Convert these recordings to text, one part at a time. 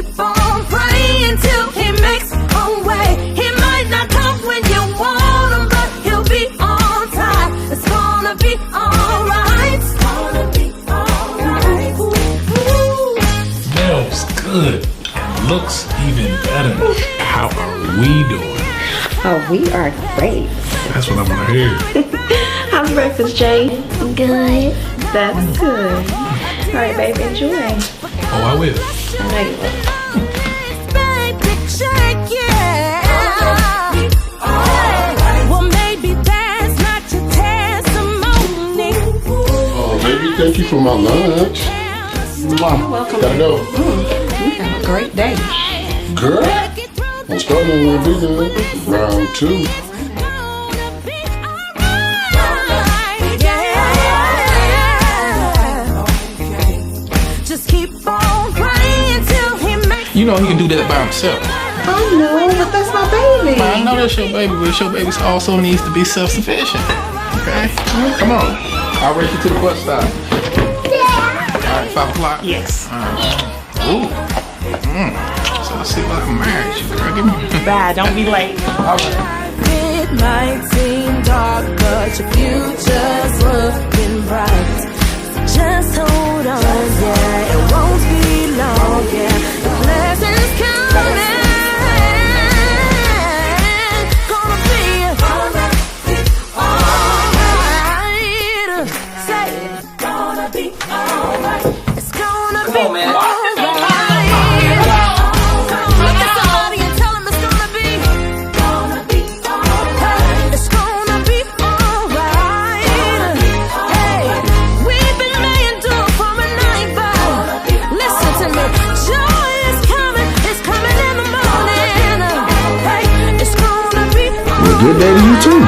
keep on praying till he makes a way. He might not come when you want him, but he'll be on time. It's gonna be alright. It's gonna be alright. Smells good and looks even better. How are we doing? Oh, we are great. That's what I want to hear. How's breakfast, Jay? Good. That's good. All right, baby, enjoy. Oh, I will. I know you will. Well, maybe that's not your testimony. Oh, baby, thank you for my lunch. You're welcome. Gotta go. You have a great day. Girl, I'm starting with dinner. Round 2. You know he can do that by himself. I know, but that's my baby. I know that's your baby, but your baby also needs to be self-sufficient. Okay? Come on. I'll race you to the bus stop. All right, 5 o'clock? Yes. All right. Ooh. So let's see about marriage, girl. Give me. Bye, don't be late. All right. It might seem dark, but your future's looking bright. Just hold on, yeah, it won't be long, yeah. The blessings coming. Gonna be alright. Say it's gonna be alright. It's gonna be alright. Good day to you too.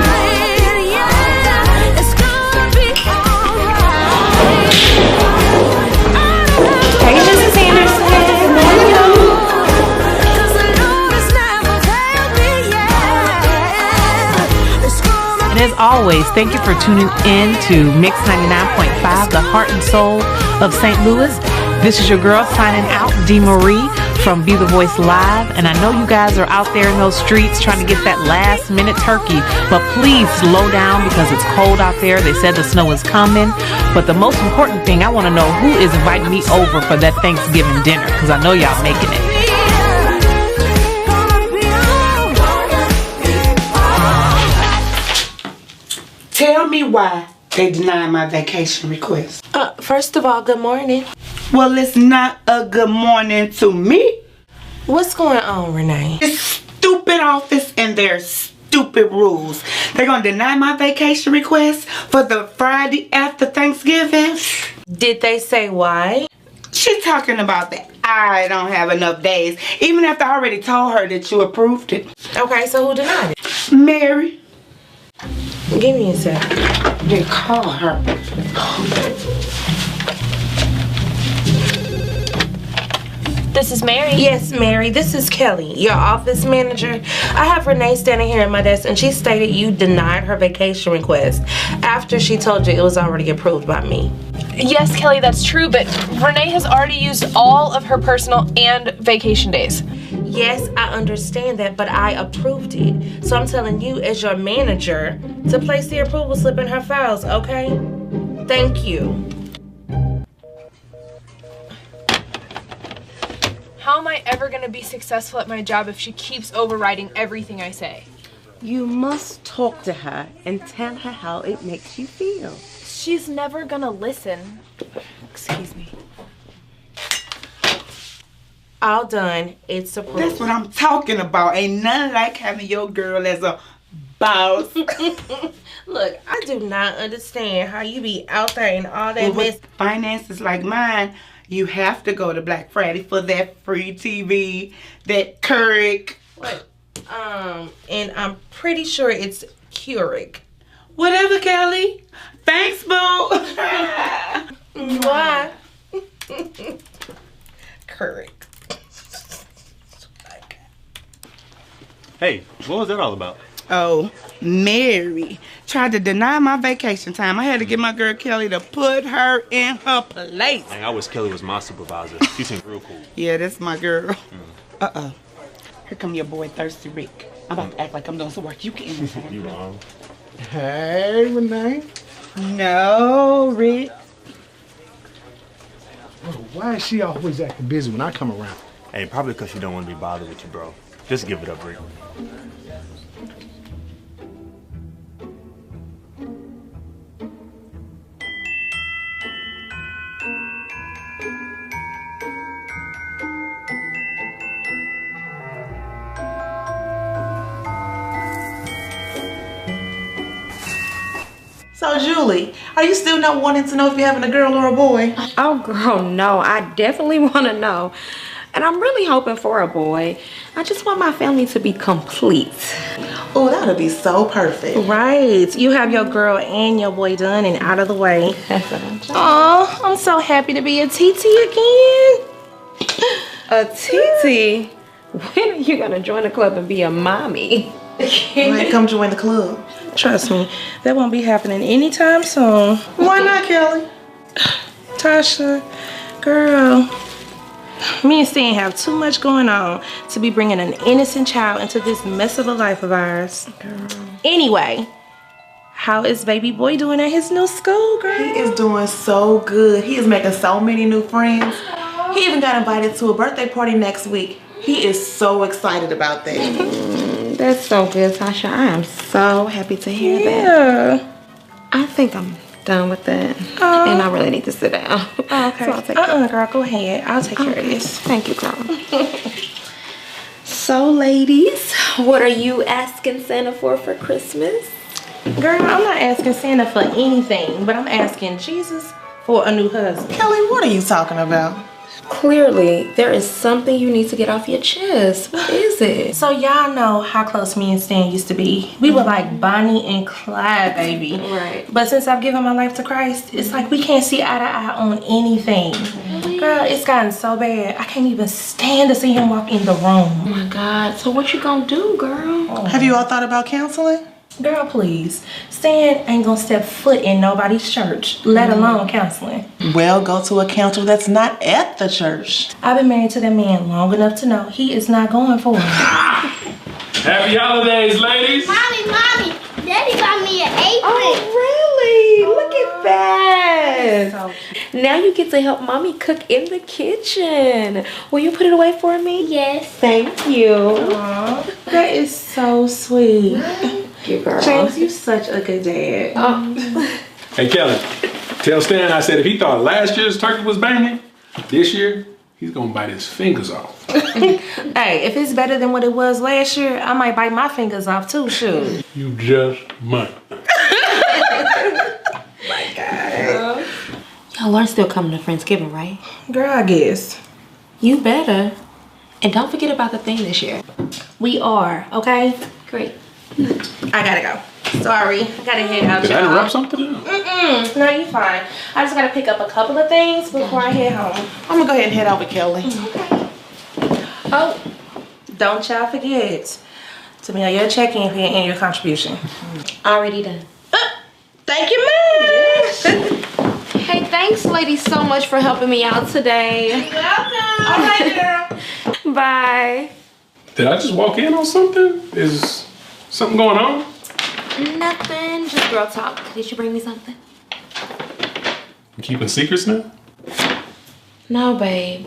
Hey, Mrs. Anderson. Good morning. And as always, thank you for tuning in to Mix 99.5, the heart and soul of St. Louis. This is your girl signing out, Dee Marie from Be The Voice Live. And I know you guys are out there in those streets trying to get that last minute turkey, but please slow down because it's cold out there. They said the snow is coming. But the most important thing, I want to know who is inviting me over for that Thanksgiving dinner, because I know y'all making it. Tell me why they denied my vacation request. First of all, good morning. Well, it's not a good morning to me. What's going on, Renee? This stupid office and their stupid rules. They're gonna deny my vacation request for the Friday after Thanksgiving. Did they say why? She's talking about that I don't have enough days, even after I already told her that you approved it. Okay, so who denied it? Mary. Give me a sec. They call her. This is Mary. Yes, Mary, this is Kelly, your office manager. I have Renee standing here at my desk, and she stated you denied her vacation request after she told you it was already approved by me. Yes, Kelly, that's true, but Renee has already used all of her personal and vacation days. Yes, I understand that, but I approved it. So I'm telling you as your manager to place the approval slip in her files, okay? Thank you. How am I ever going to be successful at my job if she keeps overriding everything I say? You must talk to her and tell her how it makes you feel. She's never going to listen. Excuse me. All done. It's approved. That's what I'm talking about. Ain't nothing like having your girl as a boss. Look, I do not understand how you be out there in all that mess. With finances like mine, you have to go to Black Friday for that free TV, that Keurig. What? And I'm pretty sure it's Keurig. Whatever, Kelly. Thanks, boo. Why? Keurig. Hey, what was that all about? Oh, Mary tried to deny my vacation time. I had to get my girl Kelly to put her in her place. Dang, I wish Kelly was my supervisor. She seems real cool. Yeah, that's my girl. Uh-oh. Here come your boy, Thirsty Rick. I'm about to act like I'm doing some work. You get in there. You wrong. Hey, Renee. No, Rick. Why is she always acting busy when I come around? Hey, probably because she don't want to be bothered with you, bro. Just give it up, Rick. So, Julie, are you still not wanting to know if you're having a girl or a boy? Oh, girl, no. I definitely want to know. And I'm really hoping for a boy. I just want my family to be complete. Oh, that would be so perfect. Right. You have your girl and your boy done and out of the way. Oh, I'm so happy to be a TT again. A TT? When are you going to join the club and be a mommy? Like, come join the club. Trust me, that won't be happening anytime soon. Why not, Kelly? Tasha, girl, me and Stan have too much going on to be bringing an innocent child into this mess of a life of ours. Girl. Anyway, how is baby boy doing at his new school, girl? He is doing so good. He is making so many new friends. He even got invited to a birthday party next week. He is so excited about that. That's so good, Tasha. I am so happy to hear that. I think I'm done with that. And I really need to sit down. Okay. So I'll take girl, go ahead. I'll take care of this. Thank you, girl. So, ladies, what are you asking Santa for Christmas? Girl, I'm not asking Santa for anything, but I'm asking Jesus for a new husband. Kelly, what are you talking about? Clearly, there is something you need to get off your chest. What is it? So y'all know how close me and Stan used to be. We were like Bonnie and Clyde, baby. Right. But since I've given my life to Christ, it's like we can't see eye to eye on anything. Really? Girl, it's gotten so bad. I can't even stand to see him walk in the room. Oh my God. So what you gonna do, girl? Have you all thought about counseling? Girl, please. Stan ain't gonna step foot in nobody's church, let alone counseling. Well, go to a counselor that's not at the church. I've been married to that man long enough to know he is not going for it. Happy holidays, ladies. Mommy, Daddy got me an apron. Oh, really? Look at that. Now you get to help Mommy cook in the kitchen. Will you put it away for me? Yes. Thank you. Aww, that is so sweet. You girl. James, you such a good dad. Hey, Kelly, tell Stan I said if he thought last year's turkey was banging, this year, he's gonna bite his fingers off. Hey, if it's better than what it was last year, I might bite my fingers off too, shoot. You just might. My God. Y'all are still coming to Friendsgiving, right? Girl, I guess. You better. And don't forget about the thing this year. We are, okay? Great. I gotta go. Sorry, I gotta head out. Did I interrupt something? No, you fine. I just gotta pick up a couple of things before I head home. I'm gonna go ahead and head out with Kelly. Oh, don't y'all forget to mail your check-in fee and your contribution. Already done. Thank you, ma'am. Hey, thanks, ladies, so much for helping me out today. You're welcome. All right, girl. Bye. Did I just walk in on something? Is something going on? Nothing, just girl talk. Did you bring me something? You keeping secrets now? No, babe.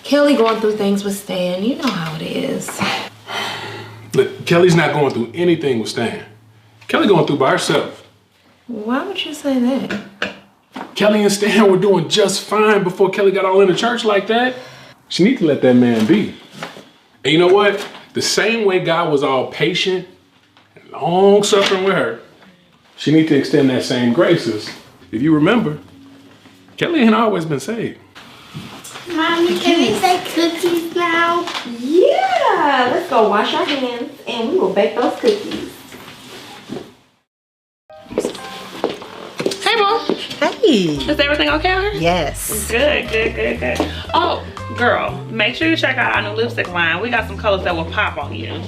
Kelly going through things with Stan. You know how it is. Look, Kelly's not going through anything with Stan. Kelly going through by herself. Why would you say that? Kelly and Stan were doing just fine before Kelly got all into church like that. She needs to let that man be. And you know what? The same way God was all patient and long suffering with her, she needs to extend that same graces. If you remember, Kelly ain't always been saved. Mommy, can we say cookies now? Yeah, let's go wash our hands and we will bake those cookies. Hey, Mom. Hey. Is everything okay out here? Yes. Good. Oh, girl, make sure you check out our new lipstick line. We got some colors that will pop on you.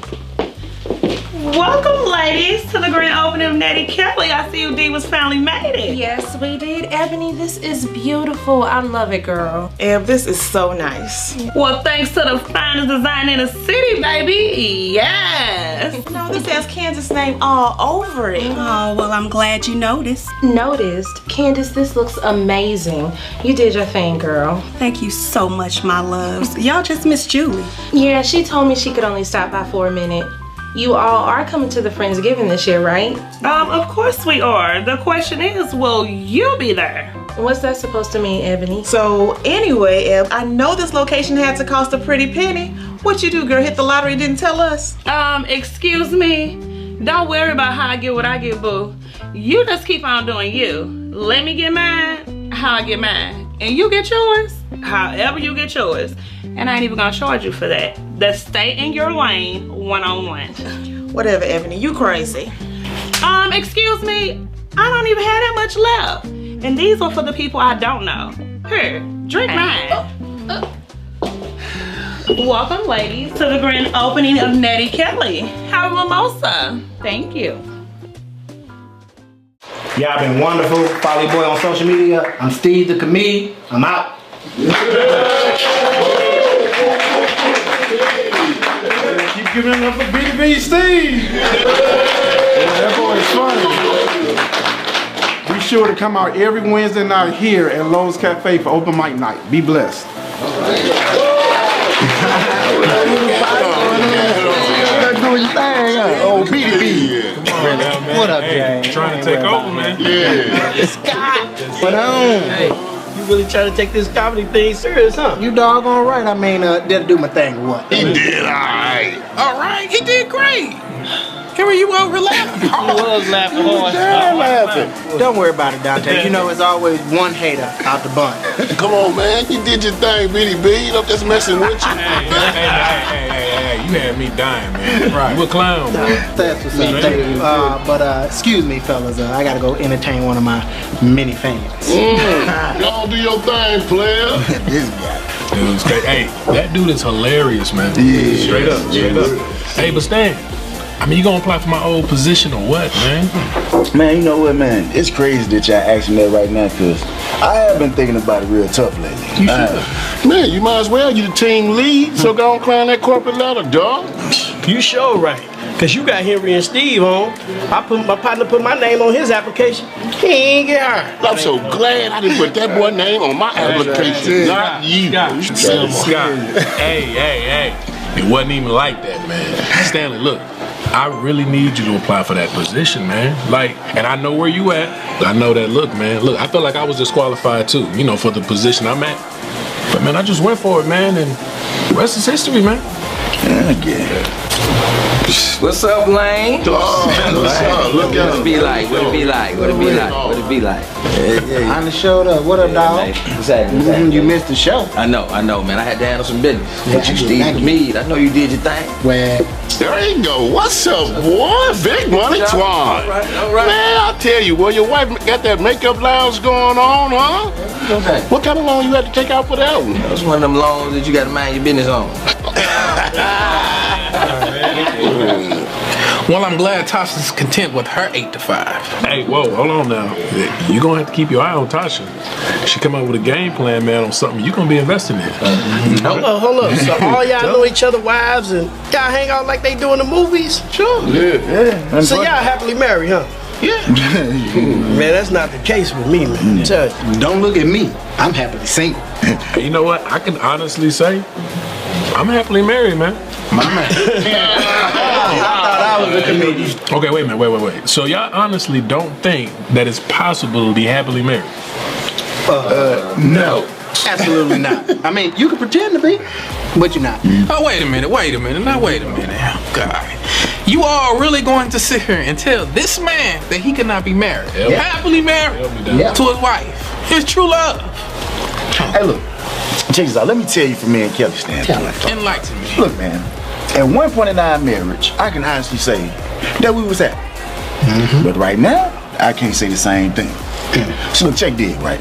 Welcome, ladies, to the grand opening of Nettie Kelly. I see you D was finally made it. Yes, we did. Ebony, this is beautiful. I love it, girl. Eb, this is so nice. Well, thanks to the finest design in the city, baby. Yes. No, this has Kansas' name all over it. Oh, well, I'm glad you noticed. Noticed? Candace, this looks amazing. You did your thing, girl. Thank you so much, my loves. Y'all just missed Julie. Yeah, she told me she could only stop by for a minute. You all are coming to the Friendsgiving this year, right? Of course we are. The question is, will you be there? What's that supposed to mean, Ebony? So anyway, Eb, I know this location had to cost a pretty penny. What you do, girl? Hit the lottery, didn't tell us? Excuse me. Don't worry about how I get what I get, boo. You just keep on doing you. Let me get mine, how I get mine. And you get yours, however you get yours. And I ain't even gonna charge you for that. Just stay in your lane, one-on-one. Whatever, Ebony, you crazy. Excuse me, I don't even have that much left. And these are for the people I don't know. Here, drink mine. Welcome, ladies, to the grand opening of Nettie Kelly. Have a mimosa. Thank you. Y'all been wonderful. Follow your boy on social media. I'm Steve the Comedian. I'm out. Keep giving it up for BB Steve. That boy is funny. Be sure to come out every Wednesday night here at Lowe's Cafe for open mic night. Be blessed. Oh, BB. What up, Jay? Trying to take over, man. Yeah. Scott. What on? Hey, you really trying to take this comedy thing serious, huh? You doggone right. I mean, did I do my thing or what? He did alright. Alright, he did great. Kyria, you over laughing? He was laughing hard. Laughing. Don't worry about it, Dante. You know, it's always one hater out the bunch. Come on, man. You did your thing, BB. You know, just messing with you. Hey, you had me dying, man. Right. You a clown, bro. That's what's up. Thank you. But excuse me, fellas. I gotta go entertain one of my many fans. Y'all do your thing, player. This guy. Dude's great. Hey, that dude is hilarious, man. Yeah. Straight up. Hey, but Stan, I mean, you gonna apply for my old position or what, man? Man, you know what, man? It's crazy that y'all asking that right now, because I have been thinking about it real tough lately. You should. Man, you might as well. You the team lead, so go and climb that corporate ladder, dog. You sure right. Because you got Henry and Steve on. My partner put my name on his application. He ain't get hired. I'm so glad I didn't put that boy name on my application. Not you. Scott. Hey. It wasn't even like that, man. Stanley, look. I really need you to apply for that position, man. Like, and I know where you at. I know that, look, man. Look, I feel like I was disqualified too, you know, for the position I'm at. But, man, I just went for it, man, and the rest is history, man. Yeah, I get it. What's up, Lane? Oh, what's up? Look at What it be like? What it be like? What it be like? What it be like? I done showed up. What up, dog? What's happening? You missed the show. I know, man. I had to handle some business. But you Steve the Mead. I know you did your thing. Well, there you go. What's up, boy? Big money, Twan. All right. Man, I tell you, well, your wife got that makeup lounge going on, huh? Okay. What kind of loan you had to take out for that one? That was one of them loans that you got to mind your business on. Well, I'm glad Tasha's content with her 8 to 5. Hey, whoa, hold on now. You're gonna have to keep your eye on Tasha. She come up with a game plan, man, on something you're gonna be investing in. Hold up. So all y'all know each other wives and y'all hang out like they do in the movies? Sure. Yeah. So y'all happily married, huh? Yeah. Man, that's not the case with me, man. Tell you. Don't look at me. I'm happily single. You know what? I can honestly say, I'm happily married, man. My man. I thought I was a comedian. Okay, wait a minute, wait. So y'all honestly don't think that it's possible to be happily married? No. Absolutely not. I mean, you can pretend to be, but you're not. Oh, wait a minute. Now, wait a minute. Oh, God. You all really going to sit here and tell this man that he cannot be married, happily married to his wife, his true love? Hey, look. Check this out. Let me tell you from me and Kelly standpoint. Enlighten me. Look, man. At one point in our marriage, I can honestly say that we was happy. But right now, I can't say the same thing. So look, check this, right?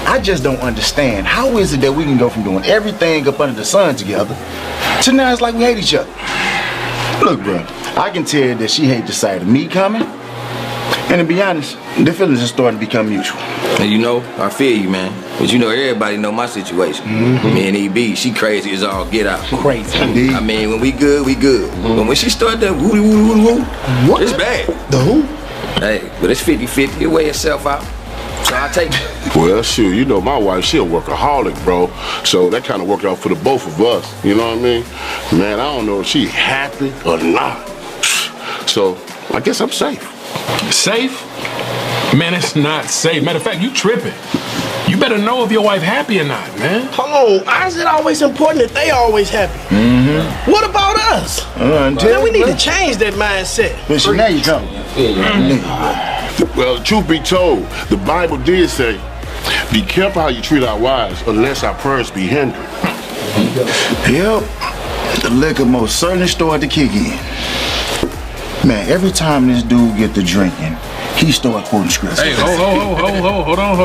I just don't understand how is it that we can go from doing everything up under the sun together to now it's like we hate each other. Look, bro, I can tell that she hates the sight of me coming. And to be honest, the feelings are starting to become mutual. And you know, I feel you, man. But you know, everybody know my situation. Me and EB, she crazy as all get out. Crazy. I mean, when we good, we good. But when she start that woo, it's bad. The who? Hey, but it's 50-50. It weigh itself out. So I take it. Well, shoot, you know my wife, she a workaholic, bro. So that kind of worked out for the both of us. You know what I mean? Man, I don't know if she happy or not. So I guess I'm safe. Safe? Man, it's not safe. Matter of fact, you tripping. You better know if your wife happy or not, man. Hold on, why is it always important that they always happy? What about us? Man, we need to change that mindset. Listen, now you come. Well, the truth be told, the Bible did say, be careful how you treat our wives, unless our prayers be hindered. Yep, the liquor most certainly started to kick in. Man, every time this dude get to drinking, he start quoting scripture. Hey, hold on.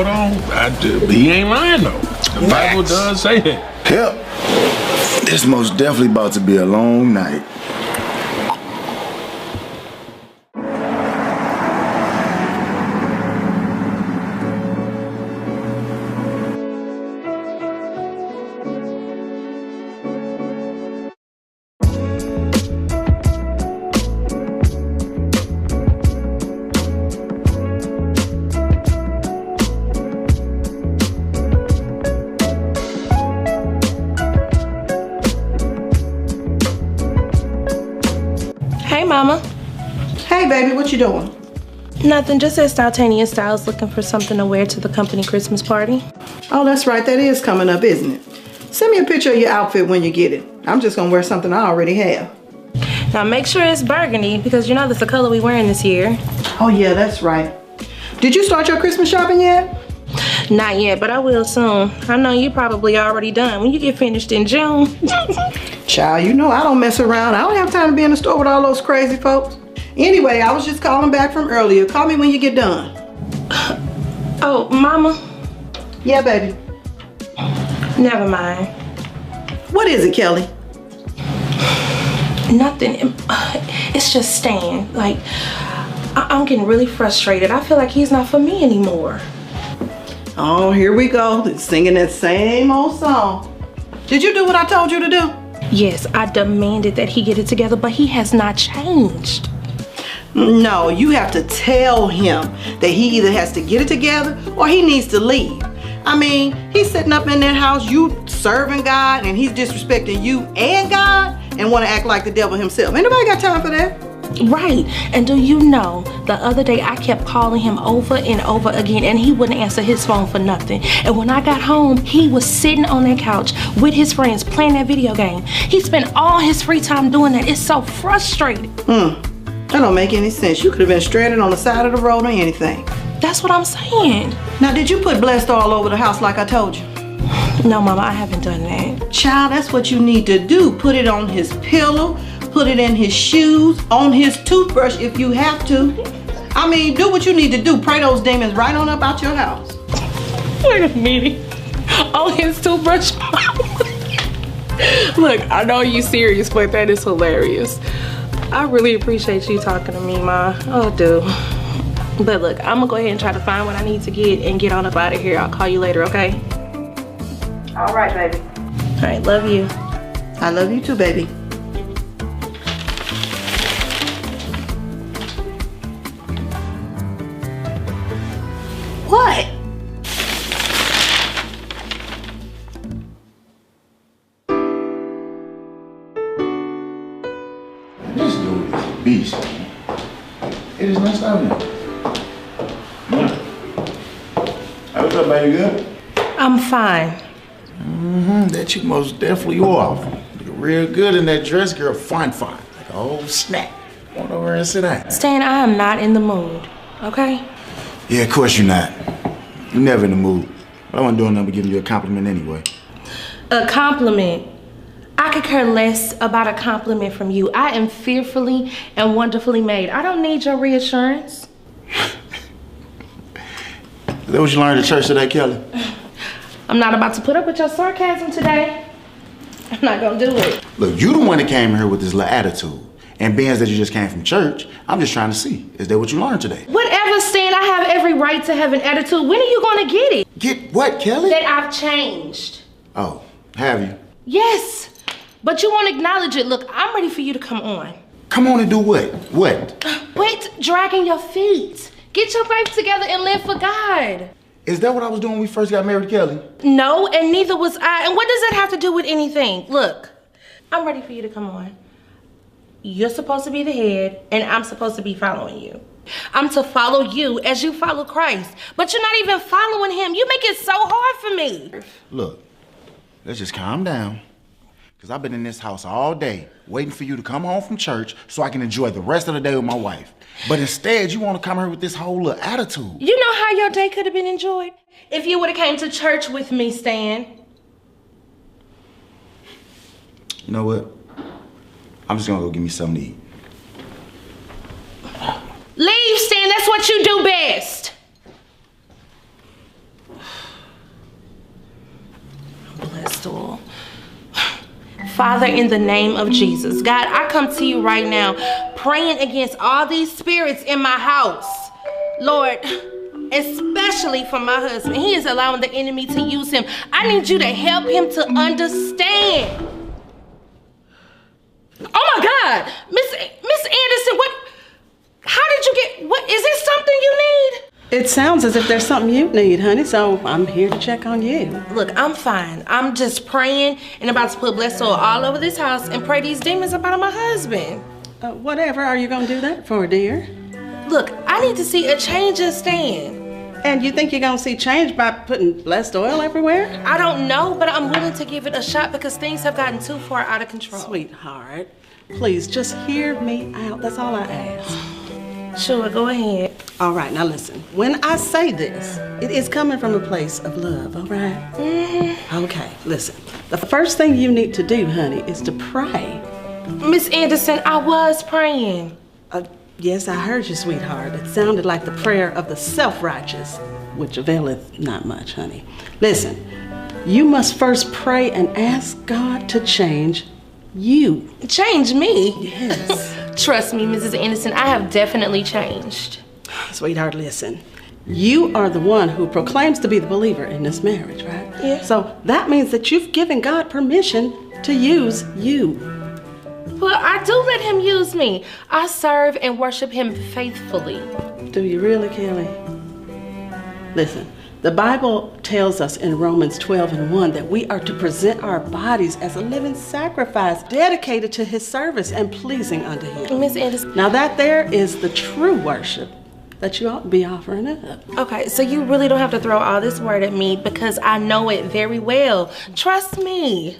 He ain't lying though. The Bible does say that. Yep, this most definitely about to be a long night. Mama. Hey, baby, what you doing? Nothing, just at Spontaneous Styles looking for something to wear to the company Christmas party. Oh, that's right. That is coming up, isn't it? Send me a picture of your outfit when you get it. I'm just going to wear something I already have. Now, make sure it's burgundy because you know that's the color we're wearing this year. Oh, yeah, that's right. Did you start your Christmas shopping yet? Not yet, but I will soon. I know you probably already done when you get finished in June. Child, you know I don't mess around. I don't have time to be in the store with all those crazy folks. Anyway, I was just calling back from earlier. Call me when you get done. Oh, Mama? Yeah, baby. Never mind. What is it, Kelly? Nothing. It's just Stan. Like, I'm getting really frustrated. I feel like he's not for me anymore. Oh, here we go. Singing that same old song. Did you do what I told you to do? Yes, I demanded that he get it together, but he has not changed. No, you have to tell him that he either has to get it together or he needs to leave. I mean, he's sitting up in that house, you serving God, and he's disrespecting you and God and want to act like the devil himself. Ain't nobody got time for that. Right, and do you know, the other day I kept calling him over and over again and he wouldn't answer his phone for nothing. And when I got home, he was sitting on that couch with his friends playing that video game. He spent all his free time doing that. It's so frustrating. That don't make any sense. You could have been stranded on the side of the road or anything. That's what I'm saying. Now, did you put Blessed all over the house like I told you? No, Mama, I haven't done that. Child, that's what you need to do. Put it on his pillow. Put it in his shoes, on his toothbrush if you have to. I mean, do what you need to do. Pray those demons right on up out your house. Wait a minute. On his toothbrush? Look, I know you're serious, but that is hilarious. I really appreciate you talking to me, Ma. Oh, I do. But look, I'm gonna go ahead and try to find what I need to get and get on up out of here. I'll call you later, okay? All right, baby. All right, love you. I love you too, baby. What? This dude is a beast, man. It is not stopping. Hey, what's up, baby? Good? I'm fine. That you most definitely are. Looking real good in that dress, girl. Fine. Like a whole snack. Come on over and sit down. Stan, I am not in the mood, okay? Yeah, of course you're not. You're never in the mood. But I wasn't doing nothing but giving you a compliment anyway. A compliment? I could care less about a compliment from you. I am fearfully and wonderfully made. I don't need your reassurance. Is that what you learned at church today, Kelly? I'm not about to put up with your sarcasm today. I'm not gonna do it. Look, you the one that came here with this little attitude. And being that you just came from church, I'm just trying to see, is that what you learned today? Whatever, Stan, I have every right to have an attitude. When are you gonna get it? Get what, Kelly? That I've changed. Oh, have you? Yes, but you won't acknowledge it. Look, I'm ready for you to come on. Come on and do what? What? Quit dragging your feet. Get your life together and live for God. Is that what I was doing when we first got married, Kelly? No, and neither was I. And what does that have to do with anything? Look, I'm ready for you to come on. You're supposed to be the head, and I'm supposed to be following you. I'm to follow you as you follow Christ. But you're not even following him. You make it so hard for me. Look, let's just calm down. Because I've been in this house all day waiting for you to come home from church so I can enjoy the rest of the day with my wife. But instead, you want to come here with this whole little attitude. You know how your day could have been enjoyed? If you would have came to church with me, Stan. You know what? I'm just going to go get me something to eat. Leave, Stan. That's what you do best. Blessed all. Father, in the name of Jesus, God, I come to you right now, praying against all these spirits in my house. Lord, especially for my husband. He is allowing the enemy to use him. I need you to help him to understand. Oh my God, Miss Anderson, how did you get, is this something you need? It sounds as if there's something you need, honey, so I'm here to check on you. Look, I'm fine. I'm just praying and about to put blessed oil all over this house and pray these demons up out of my husband. Whatever are you gonna do that for, dear? Look, I need to see a change in Stan. And you think you're gonna see change by putting blessed oil everywhere? I don't know, but I'm willing to give it a shot because things have gotten too far out of control. Sweetheart, please just hear me out. That's all I ask. Sure, go ahead. All right, now listen. When I say this, it is coming from a place of love, all right? Mm-hmm. Okay, listen. The first thing you need to do, honey, is to pray. Miss Anderson, I was praying. Yes, I heard you, sweetheart. It sounded like the prayer of the self-righteous, which availeth not much, honey. Listen, you must first pray and ask God to change you. Change me? Yes. Trust me, Mrs. Anderson, I have definitely changed. Sweetheart, listen. You are the one who proclaims to be the believer in this marriage, right? Yeah. So that means that you've given God permission to use you. Well, I do let him use me. I serve and worship him faithfully. Do you really, Kelly? Listen, the Bible tells us in Romans 12:1 that we are to present our bodies as a living sacrifice dedicated to his service and pleasing unto him. Miss Anderson. Now that there is the true worship that you ought to be offering up. Okay, so you really don't have to throw all this word at me because I know it very well. Trust me.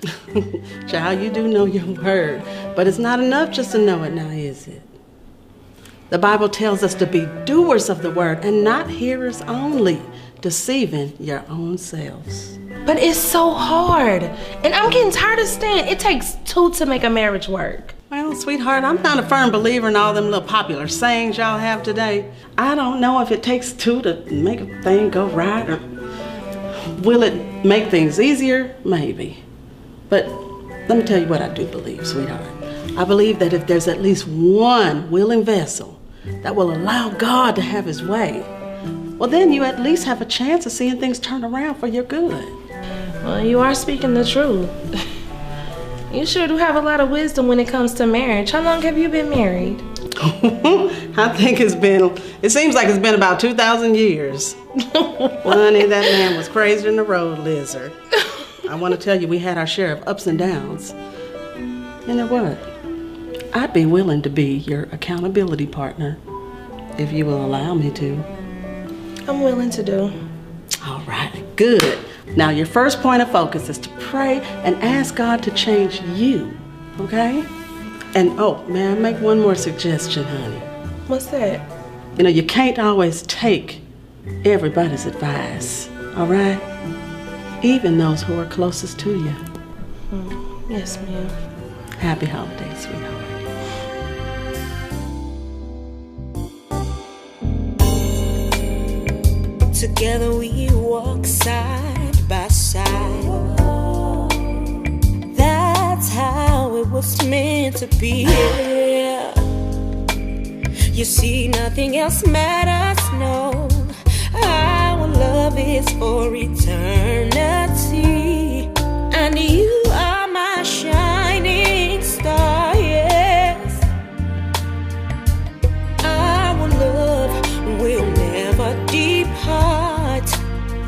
Child, you do know your word, but it's not enough just to know it now, is it? The Bible tells us to be doers of the word and not hearers only, deceiving your own selves. But it's so hard, and I'm getting tired of staying. It takes two to make a marriage work. Well, sweetheart, I'm not a firm believer in all them little popular sayings y'all have today. I don't know if it takes two to make a thing go right, or will it make things easier? Maybe. But let me tell you what I do believe, sweetheart. I believe that if there's at least one willing vessel that will allow God to have his way, well, then you at least have a chance of seeing things turn around for your good. Well, you are speaking the truth. You sure do have a lot of wisdom when it comes to marriage. How long have you been married? I think it seems like it's been about 2,000 years. Honey, that man was crazier than the road lizard. I want to tell you, we had our share of ups and downs. You know what? I'd be willing to be your accountability partner if you will allow me to. I'm willing to do. All right, good. Now, your first point of focus is to pray and ask God to change you, okay? And, oh, may I make one more suggestion, honey? What's that? You know, you can't always take everybody's advice, all right? Even those who are closest to you. Yes, ma'am. Happy holidays, sweetheart. Together we walk side by side. That's how it was meant to be. Yeah. You see, nothing else matters, no. Our love is for eternity, and you are my shining star, yes. Our love will never depart.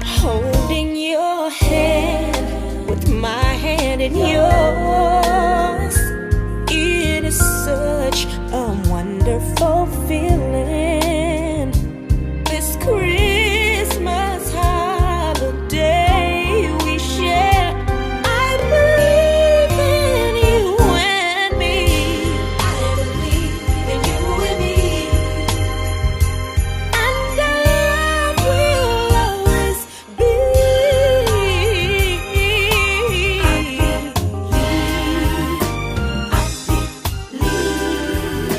Holding your hand with my hand in yours, it is such a wonderful feeling. This Christmas holiday we share, I believe in you and me. I believe in you and me, and our love will always be.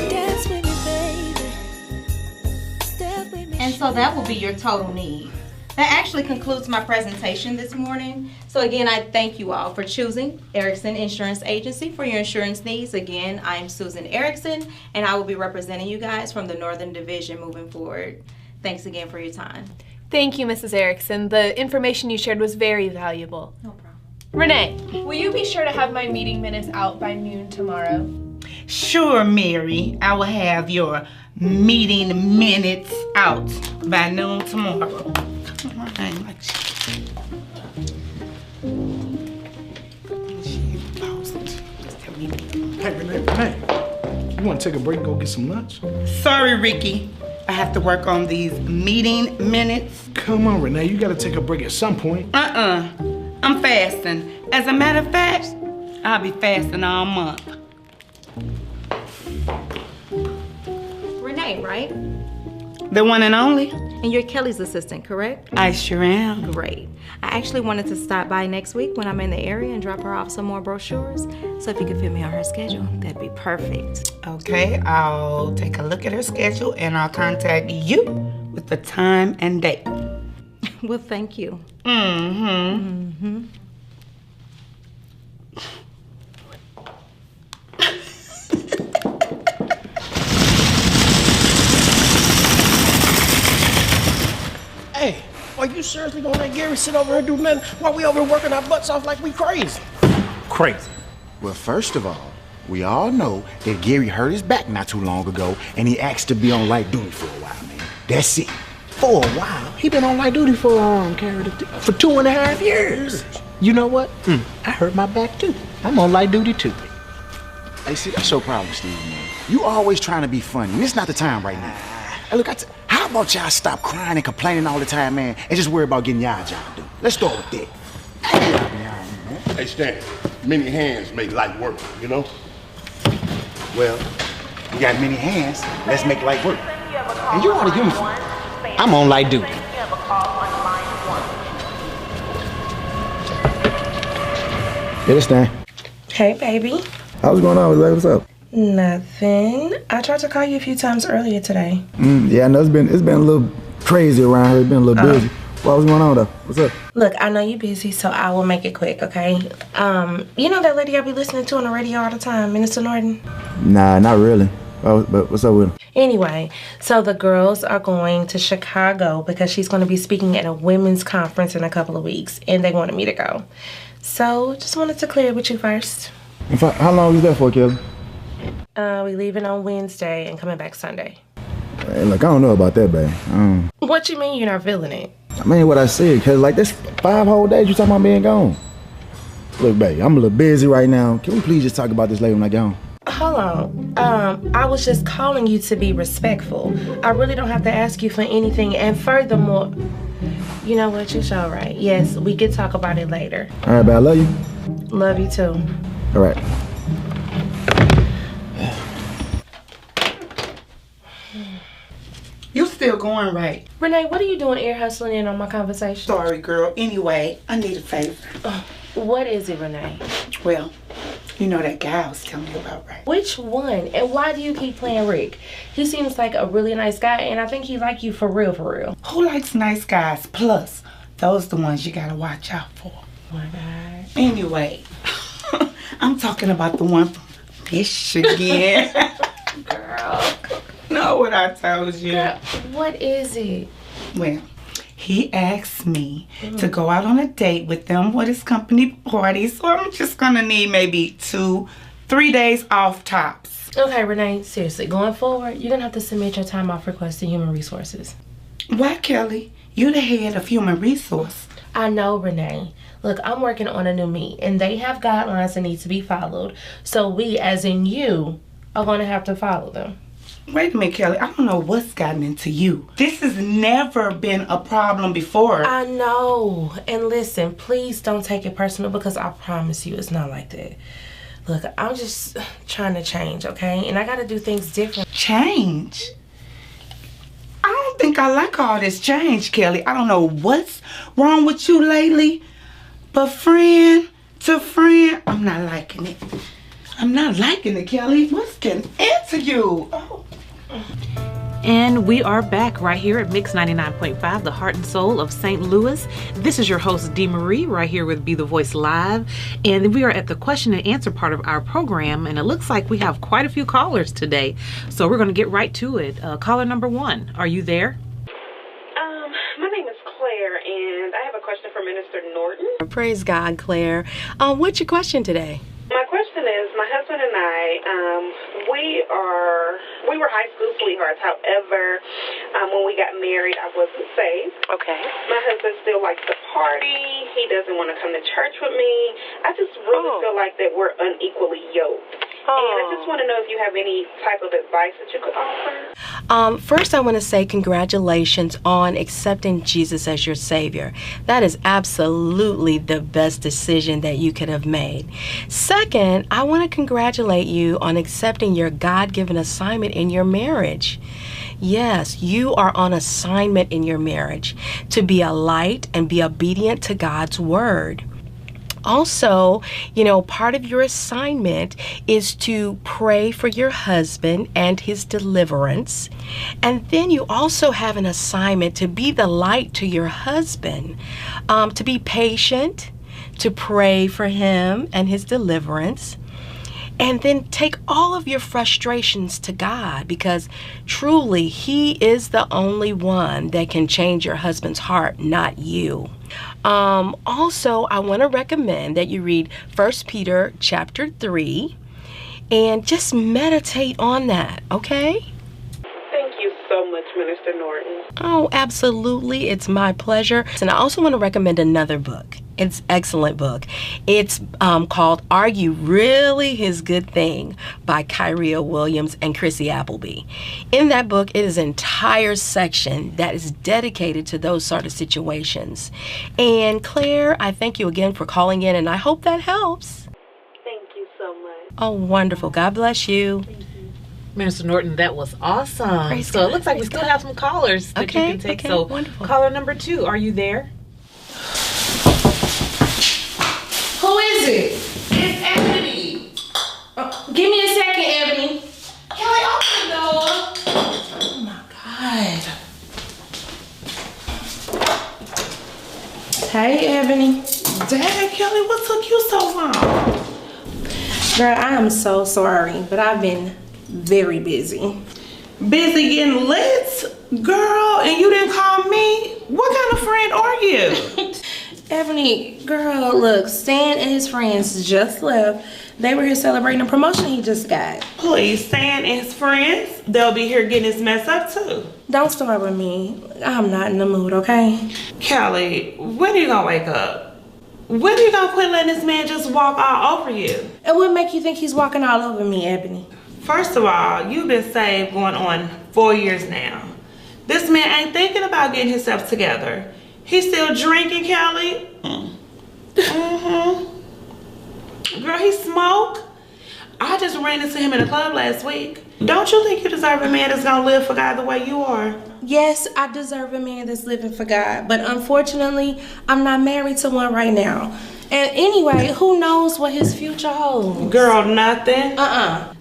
Dance with me, baby. Step with me. And so that will be your total need. That actually concludes my presentation this morning. So again, I thank you all for choosing Erickson Insurance Agency for your insurance needs. Again, I'm Susan Erickson, and I will be representing you guys from the Northern Division moving forward. Thanks again for your time. Thank you, Mrs. Erickson. The information you shared was very valuable. No problem. Renee, will you be sure to have my meeting minutes out by noon tomorrow? Sure, Mary. I will have your meeting minutes out by noon tomorrow. Come on, I ain't like Hey, Renee, you want to take a break and go get some lunch? Sorry, Ricky. I have to work on these meeting minutes. Come on, Renee, you got to take a break at some point. I'm fasting. As a matter of fact, I'll be fasting all month. Renee, right? The one and only? And you're Kelly's assistant, correct? I sure am. Great. I actually wanted to stop by next week when I'm in the area and drop her off some more brochures. So if you could fit me on her schedule, that'd be perfect. Okay, I'll take a look at her schedule and I'll contact you with the time and date. Well, thank you. Hey, are you seriously gonna let Gary sit over here and do nothing while we over here working our butts off like we crazy? Crazy. Well, first of all, we all know that Gary hurt his back not too long ago, and he asked to be on light duty for a while, man. That's it. For a while. He been on light duty for 2.5 years. You know what? I hurt my back too. I'm on light duty too. Hey, see, that's your problem, Steve, man. You always trying to be funny. It's not the time right now. Hey, look, how about y'all stop crying and complaining all the time, man, and just worry about getting y'all job done? Let's start with that. Hey, Stan, many hands make light work, you know? Well, you got many hands. Let's make light work. And you're on a uniform. I'm on light duty. Hey, this Stan. Hey, baby. What's going on, baby? What's up? Nothing. I tried to call you a few times earlier today. Yeah, I know it's been a little crazy around here. It's been a little busy. What's going on though? What's up? Look, I know you're busy, so I will make it quick, okay? You know that lady I be listening to on the radio all the time, Minister Norton? Nah, not really. Oh, but what's up with him? Anyway, so the girls are going to Chicago because she's going to be speaking at a women's conference in a couple of weeks, and they wanted me to go. So, just wanted to clear it with you first. How long is that for, Kelly? We leaving on Wednesday and coming back Sunday. Hey, look, I don't know about that, babe. What you mean you're not feeling it? I mean what I said, cause like that's 5 whole days you talking about being gone. Look, babe, I'm a little busy right now. Can we please just talk about this later when I get home? Hold on. I was just calling you to be respectful. I really don't have to ask you for anything. And furthermore, you know what? You're so right. Yes, we could talk about it later. All right, babe, I love you. Love you too. All right. You still going right. Renee, what are you doing ear hustling in on my conversation? Sorry, girl. Anyway, I need a favor. What is it, Renee? Well, you know that guy I was telling you about, right? Which one? And why do you keep playing Rick? He seems like a really nice guy, and I think he like you for real, for real. Who likes nice guys? Plus, those the ones you gotta watch out for. Oh my God. Anyway, I'm talking about the one from Michigan. Girl. No, know what I told you. Girl, what is it? Well, he asked me to go out on a date with them with his company party, so I'm just gonna need maybe 2-3 days off tops. Okay, Renee, seriously, going forward, you're gonna have to submit your time off request to Human Resources. Why, Kelly? You the head of Human Resource. I know, Renee. Look, I'm working on a new meet, and they have guidelines that need to be followed. So we, as in you, are gonna have to follow them. Wait a minute, Kelly. I don't know what's gotten into you. This has never been a problem before. I know. And listen, please don't take it personal, because I promise you it's not like that. Look, I'm just trying to change, okay? And I gotta do things different. Change? I don't think I like all this change, Kelly. I don't know what's wrong with you lately, but friend to friend, I'm not liking it. I'm not liking it, Kelly. What's getting into you? Oh. And we are back right here at Mix 99.5, the heart and soul of St. Louis. This is your host, Dee Marie, right here with Be The Voice Live. And we are at the question and answer part of our program, and it looks like we have quite a few callers today. So we're going to get right to it. Caller number 1, are you there? My name is Claire, and I have a question for Minister Norton. Praise God, Claire. What's your question today? My question is, my husband and I, we were high school sweethearts. However, when we got married, I wasn't saved. Okay. My husband still likes to party. He doesn't want to come to church with me. I just really feel like that we're unequally yoked. And I just want to know if you have any type of advice that you could offer. First, I want to say congratulations on accepting Jesus as your Savior. That is absolutely the best decision that you could have made. Second, I want to congratulate you on accepting your God-given assignment in your marriage. Yes, you are on assignment in your marriage to be a light and be obedient to God's word. Also, part of your assignment is to pray for your husband and his deliverance. And then you also have an assignment to be the light to your husband, to be patient, to pray for him and his deliverance. And then take all of your frustrations to God, because truly He is the only one that can change your husband's heart, not you. Also, I want to recommend that you read 1 Peter chapter 3 and just meditate on that, okay? Thank you so much, Minister Norton. Oh, absolutely. It's my pleasure. And I also want to recommend another book. It's an excellent book. It's called Are You Really His Good Thing by Kyria Williams and Chrissy Appleby. In that book, it is an entire section that is dedicated to those sort of situations. And Claire, I thank you again for calling in, and I hope that helps. Thank you so much. Oh, wonderful. God bless you. Minister Norton, that was awesome. Praise so God. it looks like we still have some callers that you can take. So wonderful. Caller number 2, are you there? Who is it? It's Ebony. Give me a second, Ebony. Kelly, open the door. Oh my God. Hey, Ebony. Dad, Kelly, what took you so long? Girl, I am so sorry, but I've been very busy. Busy getting lit? Girl, and you didn't call me? What kind of friend are you? Ebony, girl, look, Stan and his friends just left. They were here celebrating a promotion he just got. Please, Stan and his friends, they'll be here getting his mess up too. Don't start with me. I'm not in the mood, okay? Kelly, when are you gonna wake up? When are you gonna quit letting this man just walk all over you? And what make you think he's walking all over me, Ebony? First of all, you've been saved going on 4 years now. This man ain't thinking about getting himself together. He's still drinking, Kelly. Girl, he smoke. I just ran into him in a club last week. Don't you think you deserve a man that's gonna live for God the way you are? Yes, I deserve a man that's living for God, but unfortunately, I'm not married to one right now. And anyway, who knows what his future holds? Girl, nothing.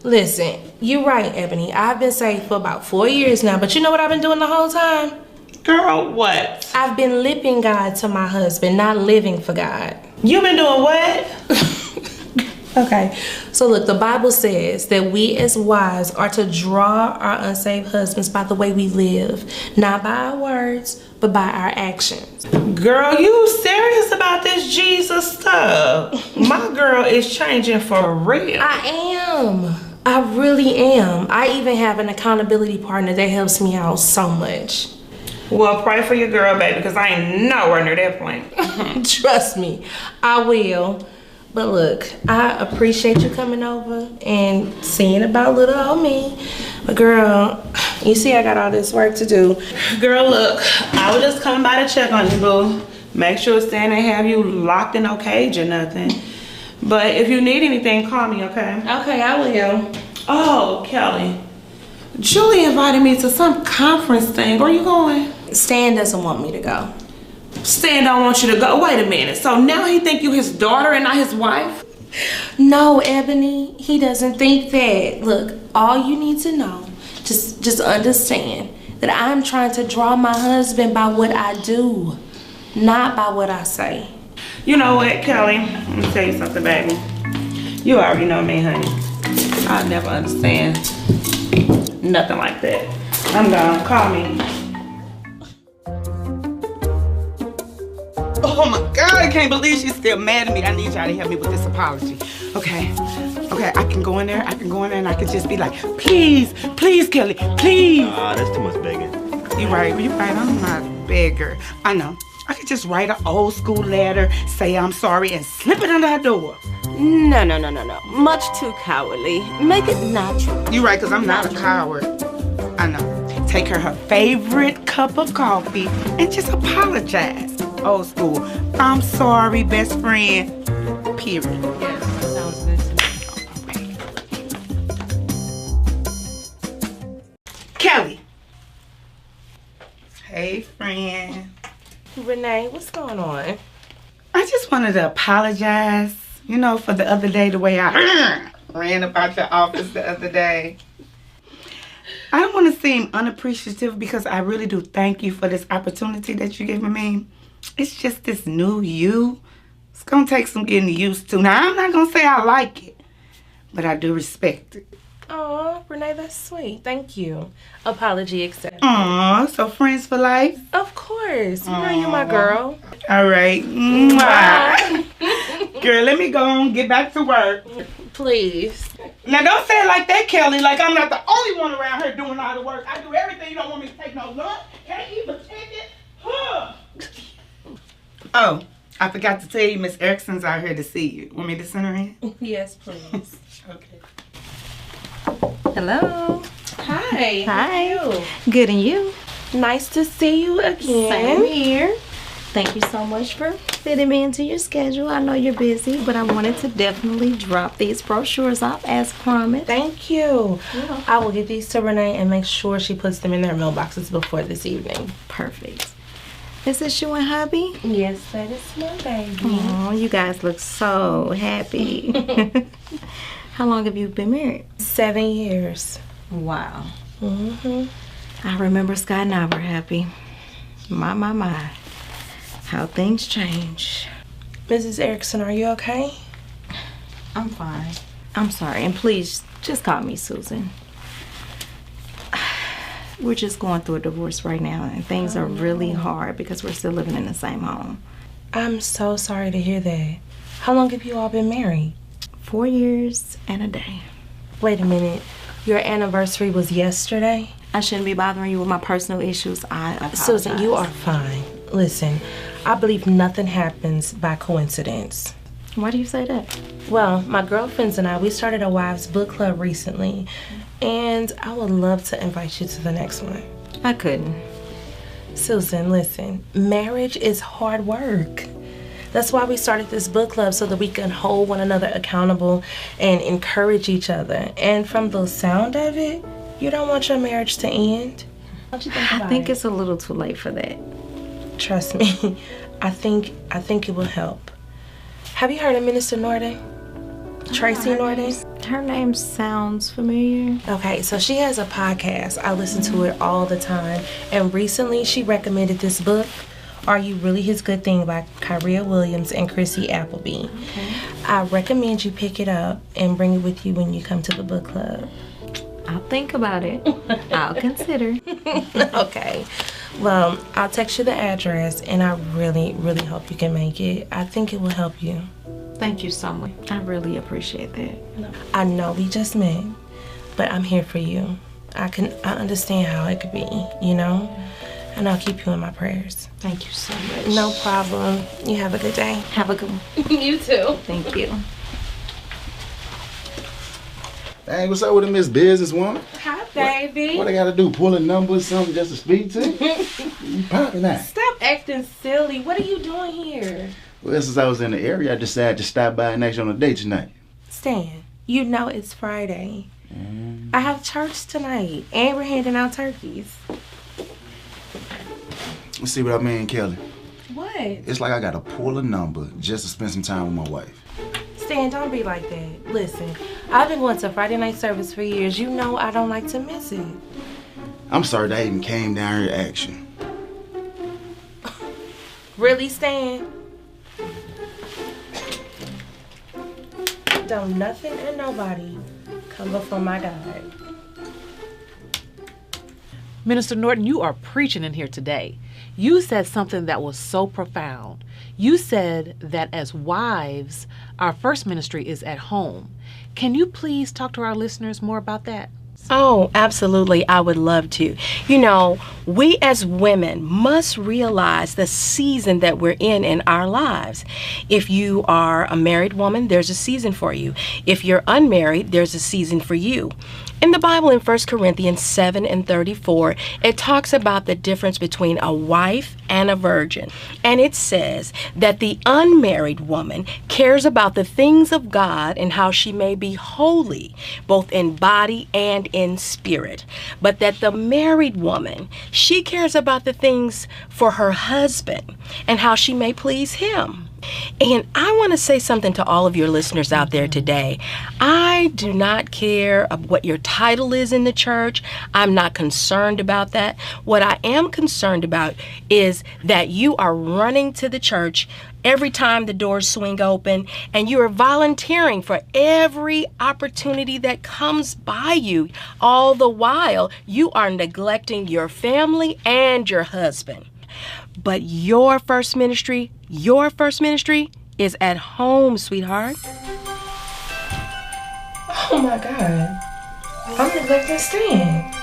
Listen, you're right, Ebony. I've been saved for about 4 years now, but you know what I've been doing the whole time? Girl, what? I've been lipping God to my husband, not living for God. You been doing what? Okay, so look, the Bible says that we as wives are to draw our unsaved husbands by the way we live, not by our words, but by our actions. Girl, you serious about this Jesus stuff? My girl is changing for real. I really am. I even have an accountability partner that helps me out so much. Well, pray for your girl, baby, because I ain't nowhere near that point. Trust me, I will. But look, I appreciate you coming over and seeing about little old me. But girl, you see I got all this work to do. Girl, look, I was just coming by to check on you, boo. Make sure Stan ain't have you locked in no cage or nothing. But if you need anything, call me, okay? Okay, I will. Oh, Kelly. Julie invited me to some conference thing. Where you going? Stan doesn't want me to go. Stan don't want you to go. Wait a minute. So now he think you his daughter and not his wife? No, Ebony, he doesn't think that. Look, all you need to know, just understand that I'm trying to draw my husband by what I do, not by what I say. You know what, Kelly? Let me tell you something, baby. You already know me, honey. I'll never understand nothing like that. I'm gone. Call me. Oh my God, I can't believe she's still mad at me. I need y'all to help me with this apology. Okay, I can go in there and I can just be like, please, Kelly, please. That's too much begging. You're right, I'm not a beggar. I know. I could just write an old school letter, say I'm sorry, and slip it under her door. No. Much too cowardly. Make it natural. You're right, because I'm not a coward. I know. Take her favorite cup of coffee and just apologize. Old school. I'm sorry, best friend. Period. Yes, sounds good to me. Kelly. Hey, friend. Renee, what's going on? I just wanted to apologize, for the other day, the way I ran about your office the other day. I don't want to seem unappreciative because I really do thank you for this opportunity that you gave me. It's just this new you. It's going to take some getting used to. Now, I'm not going to say I like it, but I do respect it. Aw, Renee, that's sweet. Thank you. Apology accepted. Aw, so friends for life? Of course. You know you're my girl. All right. Mwah. Girl, let me go on, get back to work. Please. Now, don't say it like that, Kelly. Like I'm not the only one around here doing all the work. I do everything. You don't want me to take no lunch. Can't even take it. Huh. Oh, I forgot to tell you, Miss Erickson's out here to see you. Want me to send her in? Yes, please. Okay. Hello. Hi. Hi. How are you? Good, and you? Nice to see you again. Same here. Thank you so much for fitting me into your schedule. I know you're busy, but I wanted to definitely drop these brochures off as promised. Thank you. Yeah. I will give these to Renee and make sure she puts them in their mailboxes before this evening. Perfect. Is this you and hubby? Yes, that is my baby. Oh, you guys look so happy. How long have you been married? 7 years. Wow. Mm-hmm. I remember Scott and I were happy. My. How things change. Mrs. Erickson, are you okay? I'm fine. I'm sorry, and please just call me Susan. We're just going through a divorce right now, and things are really hard because we're still living in the same home. I'm so sorry to hear that. How long have you all been married? 4 years and a day. Wait a minute. Your anniversary was yesterday? I shouldn't be bothering you with my personal issues. I apologize. Susan, you are fine. Listen, I believe nothing happens by coincidence. Why do you say that? Well, my girlfriends and I, we started a wives book club recently, and I would love to invite you to the next one. I couldn't. Susan, listen, marriage is hard work. That's why we started this book club, so that we can hold one another accountable and encourage each other. And from the sound of it, you don't want your marriage to end. What you think about I think it's a little too late for that. Trust me, I think it will help. Have you heard of Minister Norden? Tracy Norden? Her name sounds familiar. Okay, so she has a podcast. I listen to it all the time. And recently she recommended this book, Are You Really His Good Thing by Kyria Williams and Chrissy Appleby. Okay. I recommend you pick it up and bring it with you when you come to the book club. I'll think about it. I'll consider. Okay. Well, I'll text you the address, and I really, really hope you can make it. I think it will help you. Thank you so much. I really appreciate that. I know we just met, but I'm here for you. I understand how it could be, you know? And I'll keep you in my prayers. Thank you so much. No problem. You have a good day. Have a good one. You too. Thank you. Hey, what's up with the Miss Businesswoman? Hi, baby. What I gotta do? Pull a number or something just to speak to you? You popping that? Stop acting silly. What are you doing here? Well, since I was in the area, I decided to stop by and ask you on a date tonight. Stan, you know it's Friday. I have church tonight, and we're handing out turkeys. Let's see what I mean, Kelly. What? It's like I gotta pull a number just to spend some time with my wife. Stan, don't be like that. Listen, I've been going to Friday night service for years. You know I don't like to miss it. I'm sorry that I even came down here to ask you. Really, Stan? Don't nothing and nobody come before my God. Minister Norton, you are preaching in here today. You said something that was so profound. You said that as wives, our first ministry is at home. Can you please talk to our listeners more about that? Oh, absolutely. I would love to. You know, we as women must realize the season that we're in our lives. If you are a married woman, there's a season for you. If you're unmarried, there's a season for you. In the Bible, in 1 Corinthians 7:34, it talks about the difference between a wife and a virgin. And it says that the unmarried woman cares about the things of God and how she may be holy, both in body and in spirit. But that the married woman, she cares about the things for her husband and how she may please him. And I want to say something to all of your listeners out there today. I do not care what your title is in the church. I'm not concerned about that. What I am concerned about is that you are running to the church every time the doors swing open, and you are volunteering for every opportunity that comes by you. All the while, you are neglecting your family and your husband. But your first ministry is at home, sweetheart. Oh my God. I'm neglecting Stan.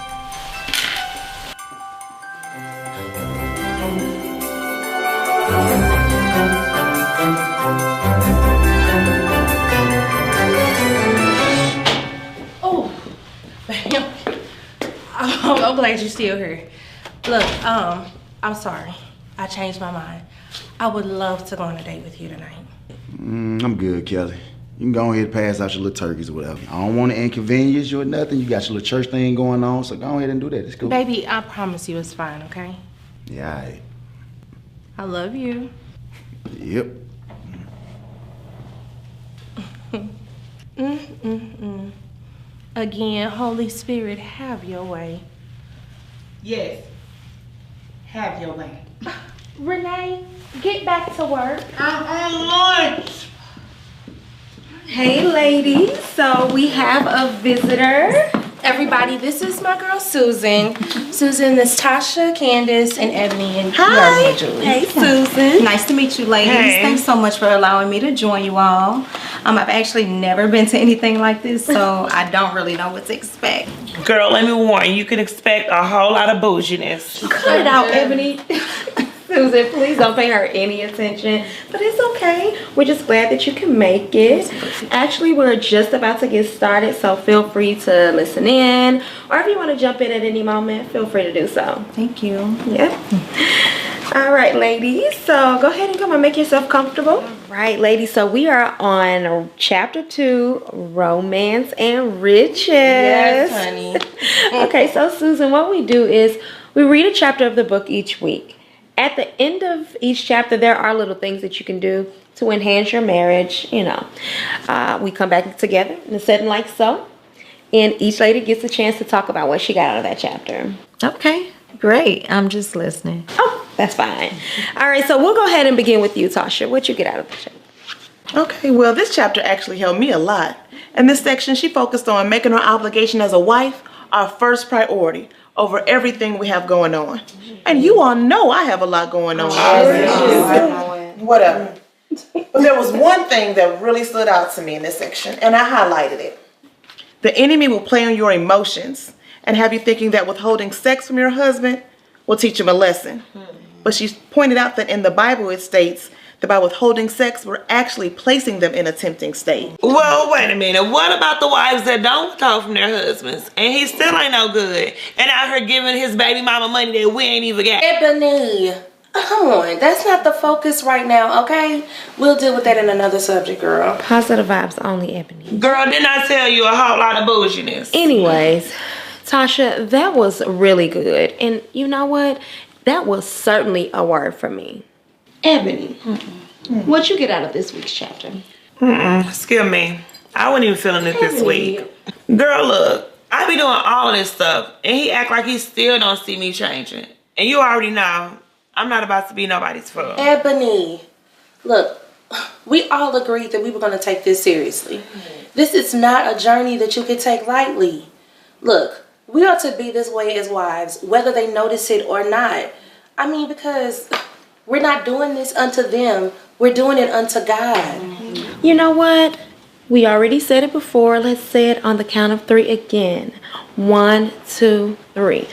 Oh, I'm glad you're still here. Look, I'm sorry. I changed my mind. I would love to go on a date with you tonight. I'm good, Kelly. You can go ahead and pass out your little turkeys or whatever. I don't want to inconvenience you or nothing. You got your little church thing going on, so go ahead and do that. It's cool. Baby, I promise you it's fine, okay? Yeah, all right. I love you. Yep. Again, Holy Spirit, have your way. Yes. Have your way. Renee, get back to work. I'm on lunch. Hey, ladies. So we have a visitor. Everybody, this is my girl, Susan. Susan, this Tasha, Candace, and Ebony, and Hi. Julie. Hey, Susan. Nice to meet you, ladies. Hey. Thanks so much for allowing me to join you all. I've actually never been to anything like this, so I don't really know what to expect. Girl, let me warn you, you can expect a whole lot of bouginess. Cut it out, Ebony. Susan, please don't pay her any attention. But it's okay. We're just glad that you can make it. Actually, we're just about to get started, so feel free to listen in. Or if you want to jump in at any moment, feel free to do so. Thank you. Yep. All right, ladies. So go ahead and come and make yourself comfortable. All right, ladies. So we are on chapter 2, romance and riches. Yes, honey. Okay, so Susan, what we do is we read a chapter of the book each week. At the end of each chapter, there are little things that you can do to enhance your marriage. You know, we come back together in a setting like so, and each lady gets a chance to talk about what she got out of that chapter. Okay, great. I'm just listening. Oh, That's fine. All right, so we'll go ahead and begin with you, Tasha. What you get out of the chapter? Okay, well, this chapter actually helped me a lot. In this section, she focused on making her obligation as a wife our first priority over everything we have going on. And you all know I have a lot going on. Whatever. But there was one thing that really stood out to me in this section, and I highlighted it. The enemy will play on your emotions and have you thinking that withholding sex from your husband will teach him a lesson. But she pointed out that in the Bible it states that by withholding sex, we're actually placing them in a tempting state. Well, wait a minute. What about the wives that don't withhold from their husbands and he still ain't no good and out here giving his baby mama money that we ain't even got? Ebony, come on. That's not the focus right now, okay? We'll deal with that in another subject, girl. Positive vibes only, Ebony. Girl, didn't I tell you a whole lot of bullshitness? Anyways, Tasha, that was really good. And you know what? That was certainly a word for me. Ebony, what you get out of this week's chapter? Excuse me. I wasn't even feeling it this week. Girl, look. I be doing all of this stuff and he act like he still don't see me changing. And you already know I'm not about to be nobody's fool. Ebony, look, we all agreed that we were going to take this seriously. This is not a journey that you can take lightly. Look, we ought to be this way as wives, whether they notice it or not. I mean, because we're not doing this unto them. We're doing it unto God. You know what? We already said it before. Let's say it on the count of 3 again. 1, 2, 3.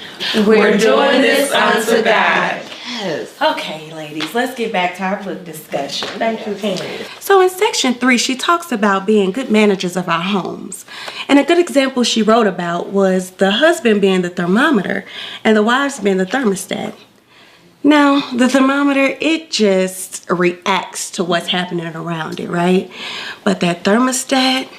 We're doing this unto God. Yes. Okay, ladies, let's get back to our book discussion. Thank you, Henry. So in section 3, she talks about being good managers of our homes. And a good example she wrote about was the husband being the thermometer and the wives being the thermostat. Now, the thermometer, it just reacts to what's happening around it, right? But that thermostat,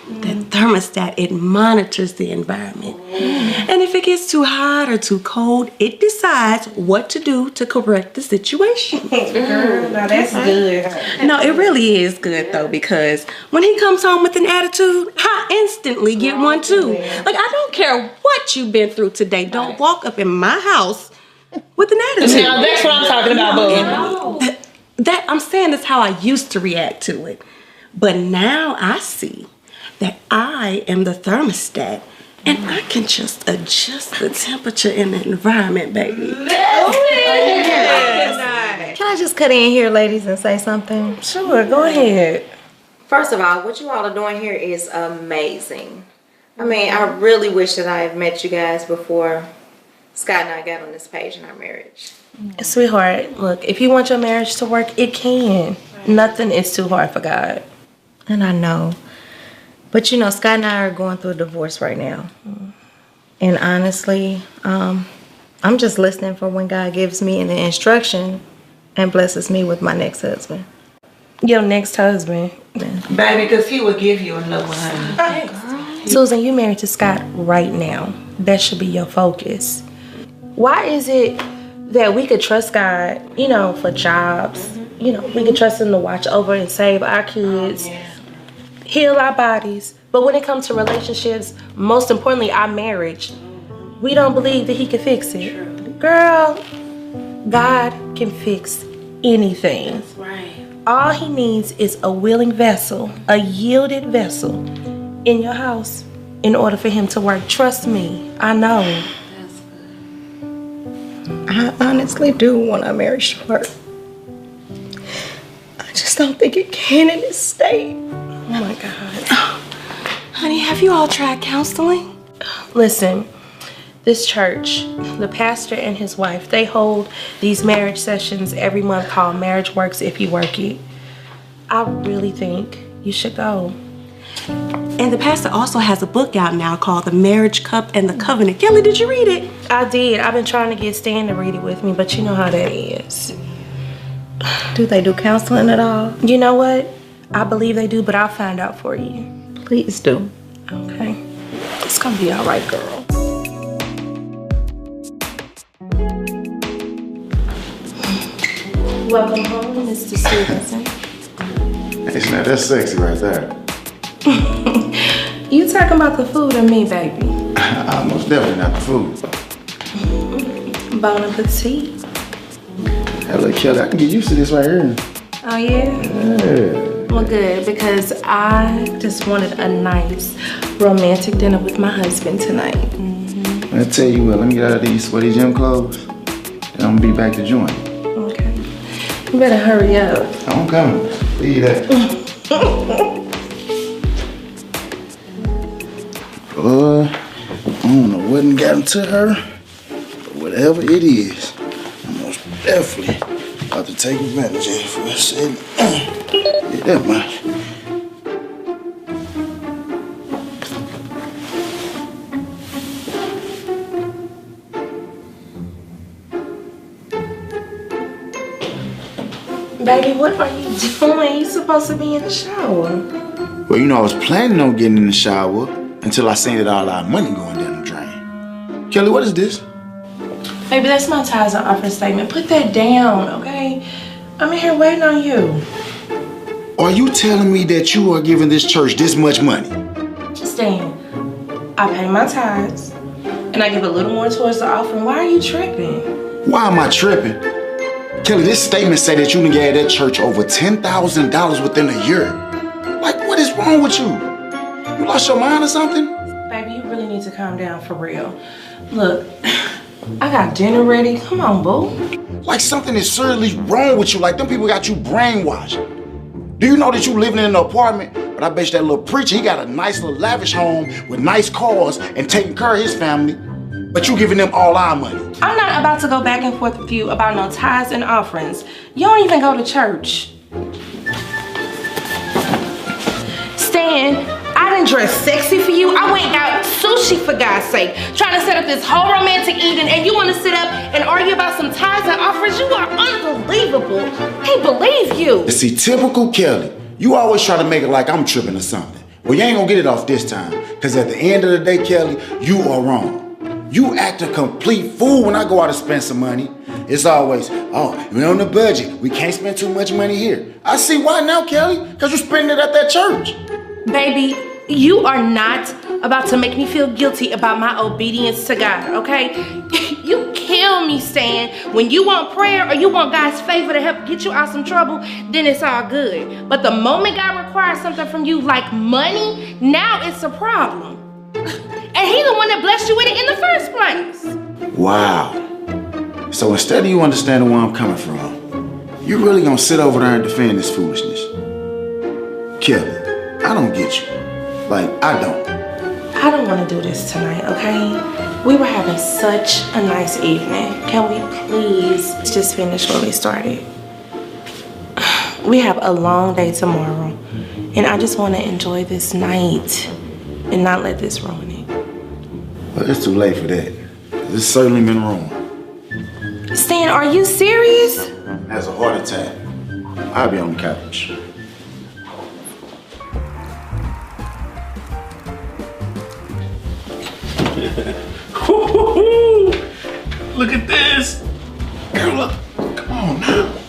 it monitors the environment. And if it gets too hot or too cold, it decides what to do to correct the situation. Girl, now that's good. No, it really is good, though, because when he comes home with an attitude, I instantly get one, too. Like, I don't care what you've been through today. Don't walk up in my house with an attitude. Now that's what I'm talking about, boo. That I'm saying that's how I used to react to it. But now I see that I am the thermostat and I can just adjust the temperature in the environment, baby. Can I just cut in here, ladies, and say something? Sure, go ahead. First of all, what you all are doing here is amazing. I mean, I really wish that I had met you guys before Scott and I got on this page in our marriage. Sweetheart, look, if you want your marriage to work, it can. Nothing is too hard for God. And I know. But you know, Scott and I are going through a divorce right now. And honestly, I'm just listening for when God gives me an instruction and blesses me with my next husband. Your next husband? Baby, because he will give you another one. Susan, you married to Scott right now. That should be your focus. Why is it that we could trust God, you know, for jobs? You know, we could trust him to watch over and save our kids, heal our bodies. But when it comes to relationships, most importantly, our marriage, we don't believe that he can fix it. Girl, God can fix anything. That's right. All he needs is a willing vessel, a yielded vessel in your house in order for him to work. Trust me, I know. I honestly do want our marriage to work. I just don't think it can in this state. Oh my God. Honey, have you all tried counseling? Listen, this church, the pastor and his wife, they hold these marriage sessions every month called Marriage Works If You Work It. I really think you should go. And the pastor also has a book out now called The Marriage Cup and the Covenant. Kelly, did you read it? I did. I've been trying to get Stan to read it with me, but you know how that is. Do they do counseling at all? You know what? I believe they do, but I'll find out for you. Please do. Okay. It's gonna be all right, girl. Welcome home, Mr. Stevenson. Hey, now that's sexy right there. You talking about the food or me, baby? Most definitely not the food. Bon appetit. Hey, look, Kelly, I can get used to this right here. Oh, yeah? Yeah. Well, good, because I just wanted a nice romantic dinner with my husband tonight. I tell you what, let me get out of these sweaty gym clothes. Then I'm gonna be back to join. Okay. You better hurry up. I'm coming. Leave that. I don't know what done got into her, but whatever it is, I'm most definitely about to take advantage of it for a second. Yeah, that much. Baby, what are you doing? You supposed to be in the shower. Well, you know, I was planning on getting in the shower until I seen that all our money going down the drain. Kelly, what is this? Baby, that's my tithes and offering statement. Put that down, okay? I'm in here waiting on you. Are you telling me that you are giving this church this much money? Stan, I pay my tithes, and I give a little more towards the offering. Why are you tripping? Why am I tripping? Kelly, this statement say that you done gave that church over $10,000 within a year. Like, what is wrong with you? You lost your mind or something? Baby, you really need to calm down for real. Look, I got dinner ready. Come on, boo. Like something is seriously wrong with you. Like them people got you brainwashed. Do you know that you living in an apartment? But I bet you that little preacher, he got a nice little lavish home with nice cars and taking care of his family. But you giving them all our money. I'm not about to go back and forth with you about no tithes and offerings. You don't even go to church. Stan, I done dressed sexy for you. I went and got sushi for God's sake. Trying to set up this whole romantic evening and you want to sit up and argue about some tithes and offerings? You are unbelievable. Can't believe you. You see, typical Kelly. You always try to make it like I'm tripping or something. Well, you ain't gonna get it off this time. Cause at the end of the day, Kelly, you are wrong. You act a complete fool when I go out to spend some money. It's always, oh, we're on the budget. We can't spend too much money here. I see why now, Kelly, because you're spending it at that church. Baby, you are not about to make me feel guilty about my obedience to God, okay? You kill me, Stan. When you want prayer or you want God's favor to help get you out some trouble, then it's all good. But the moment God requires something from you like money, now it's a problem. And he's the one that blessed you with it in the first place. Wow. So instead of you understanding where I'm coming from, you really gonna sit over there and defend this foolishness. Kelly, I don't get you. Like, I don't. I don't want to do this tonight, okay? We were having such a nice evening. Can we please just finish where we started? We have a long day tomorrow, and I just want to enjoy this night and not let this ruin it. Well, it's too late for that. It's certainly been wrong. Stan, are you serious? Has a heart attack. I'll be on the couch. Look at this. Girl, look. Come on now.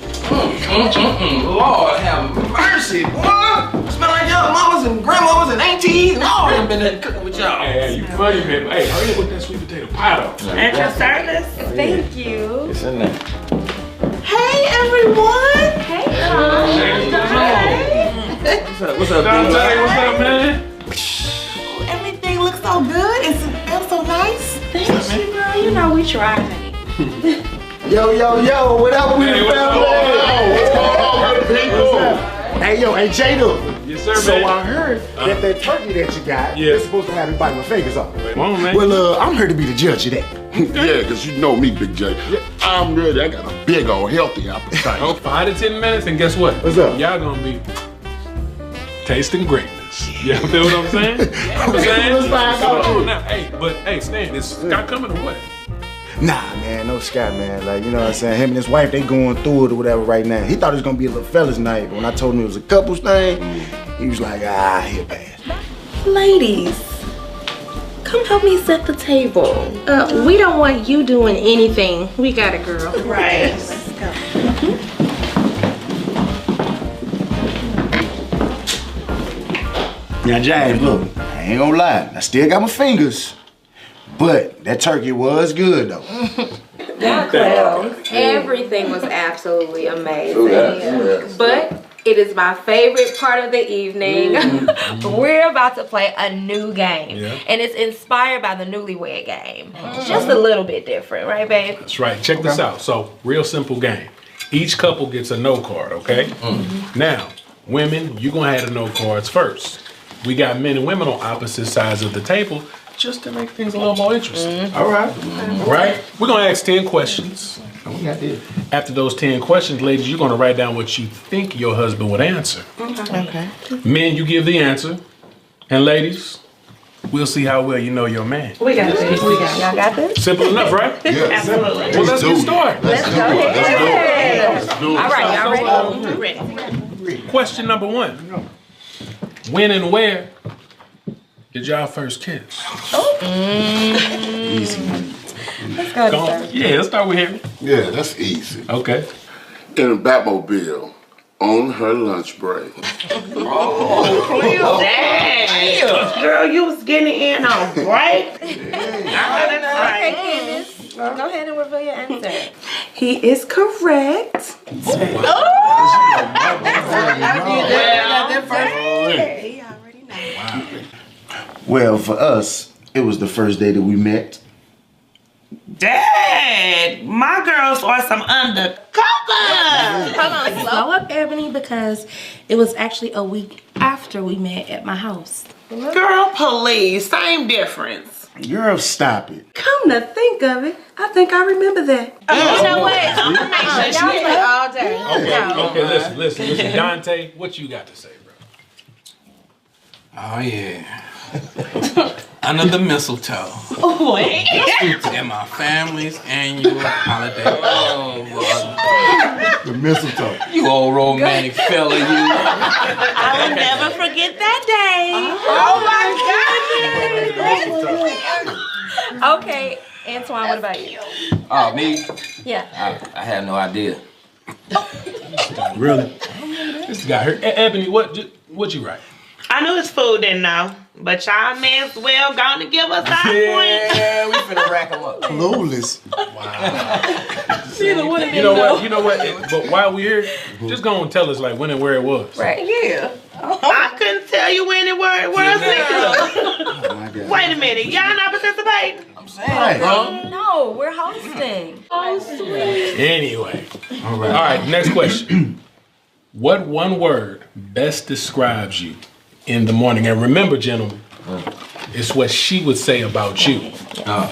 Lord have mercy, boy. Smell like y'all mamas and grandmamas and aunties and all them been there cooking with y'all. Hey, you funny, man. Hey, hurry up with that sweet potato pie, though. At your service. Thank you. It's in there. Hey, everyone. Hey, What's up, Dante? What's up, man? Everything looks so good. It smells so nice. Thank you, girl. You know we tried. Yo, what up with the family? What's going on, good people? Hey, hey, Jada. Yes, sir, So man. I heard that turkey that you got, you're supposed to have me bite my fingers off. Come on, man. Well, I'm here to be the judge of that. Yeah, because you know me, Big J. I'm ready. I got a big old healthy appetite. 5 to 10 minutes, and guess what? What's up? Y'all gonna be tasting greatness. You feel what I'm saying? Let's find out. Come on now. Hey, Stan, is Scott coming or what? Nah, man, no Scott, man. Like, you know what I'm saying? Him and his wife, they going through it or whatever right now. He thought it was gonna be a little fellas night, but when I told him it was a couples thing, he was like, he'll pass. Ladies, come help me set the table. We don't want you doing anything. We got it, girl. Right. Let's go. Now, James, look, I ain't gonna lie. I still got my fingers, but that turkey was good, though. Well, everything was absolutely amazing. True that. But it is my favorite part of the evening. We're about to play a new game. Yeah. And it's inspired by the newlywed game. Just a little bit different, right, babe? That's right. Check this out. So, real simple game. Each couple gets a no card, okay? Now, women, you're going to have the no cards first. We got men and women on opposite sides of the table just to make things a little more interesting. All right. Right? We're going to ask 10 questions. After those 10 questions, ladies, you're going to write down what you think your husband would answer. Okay. Men, you give the answer. And ladies, we'll see how well you know your man. We got this. Y'all got this? Simple enough, right? Absolutely. Well, let's get started. Let's go ahead. All right, y'all ready? Ready. Question number 1. When and where did y'all first kiss? Easy. Let's go to Yeah, let's start with him. Yeah, that's easy. Okay. In a Batmobile on her lunch break. Damn. Girl, you was getting in on break. Okay, Candace. Go ahead and reveal your answer. He is correct. Well, for us, it was the first day that we met. Dad, my girls are some undercover. Hold on, slow up, Ebony, because it was actually a week after we met at my house. Girl, please, same difference. Girl, stop it. Come to think of it, I think I remember that. You know what? I'm gonna make sure y'all play all day. Okay, listen. Dante, what you got to say, bro? Oh, yeah. Under the mistletoe. Wait. And my family's annual holiday. Oh, The mistletoe. you old romantic fella, you. I will never forget that day. Oh my God. Okay, Antoine, what about you? Oh, me? Yeah. I had no idea. Really? This guy here. Ebony, what you write? I knew his food didn't know, but y'all may as well gonna give us our point. Yeah, we finna rack them up. Clueless. You know what? But while we're here, just go and tell us like when and where it was. Right. Yeah. I couldn't tell you when and where it was. Wait a minute, y'all not participating? I'm saying. No, we're hosting. Oh, sweet. Anyway. All right, next question. What one word best describes you in the morning? And remember, gentlemen, it's what she would say about you. All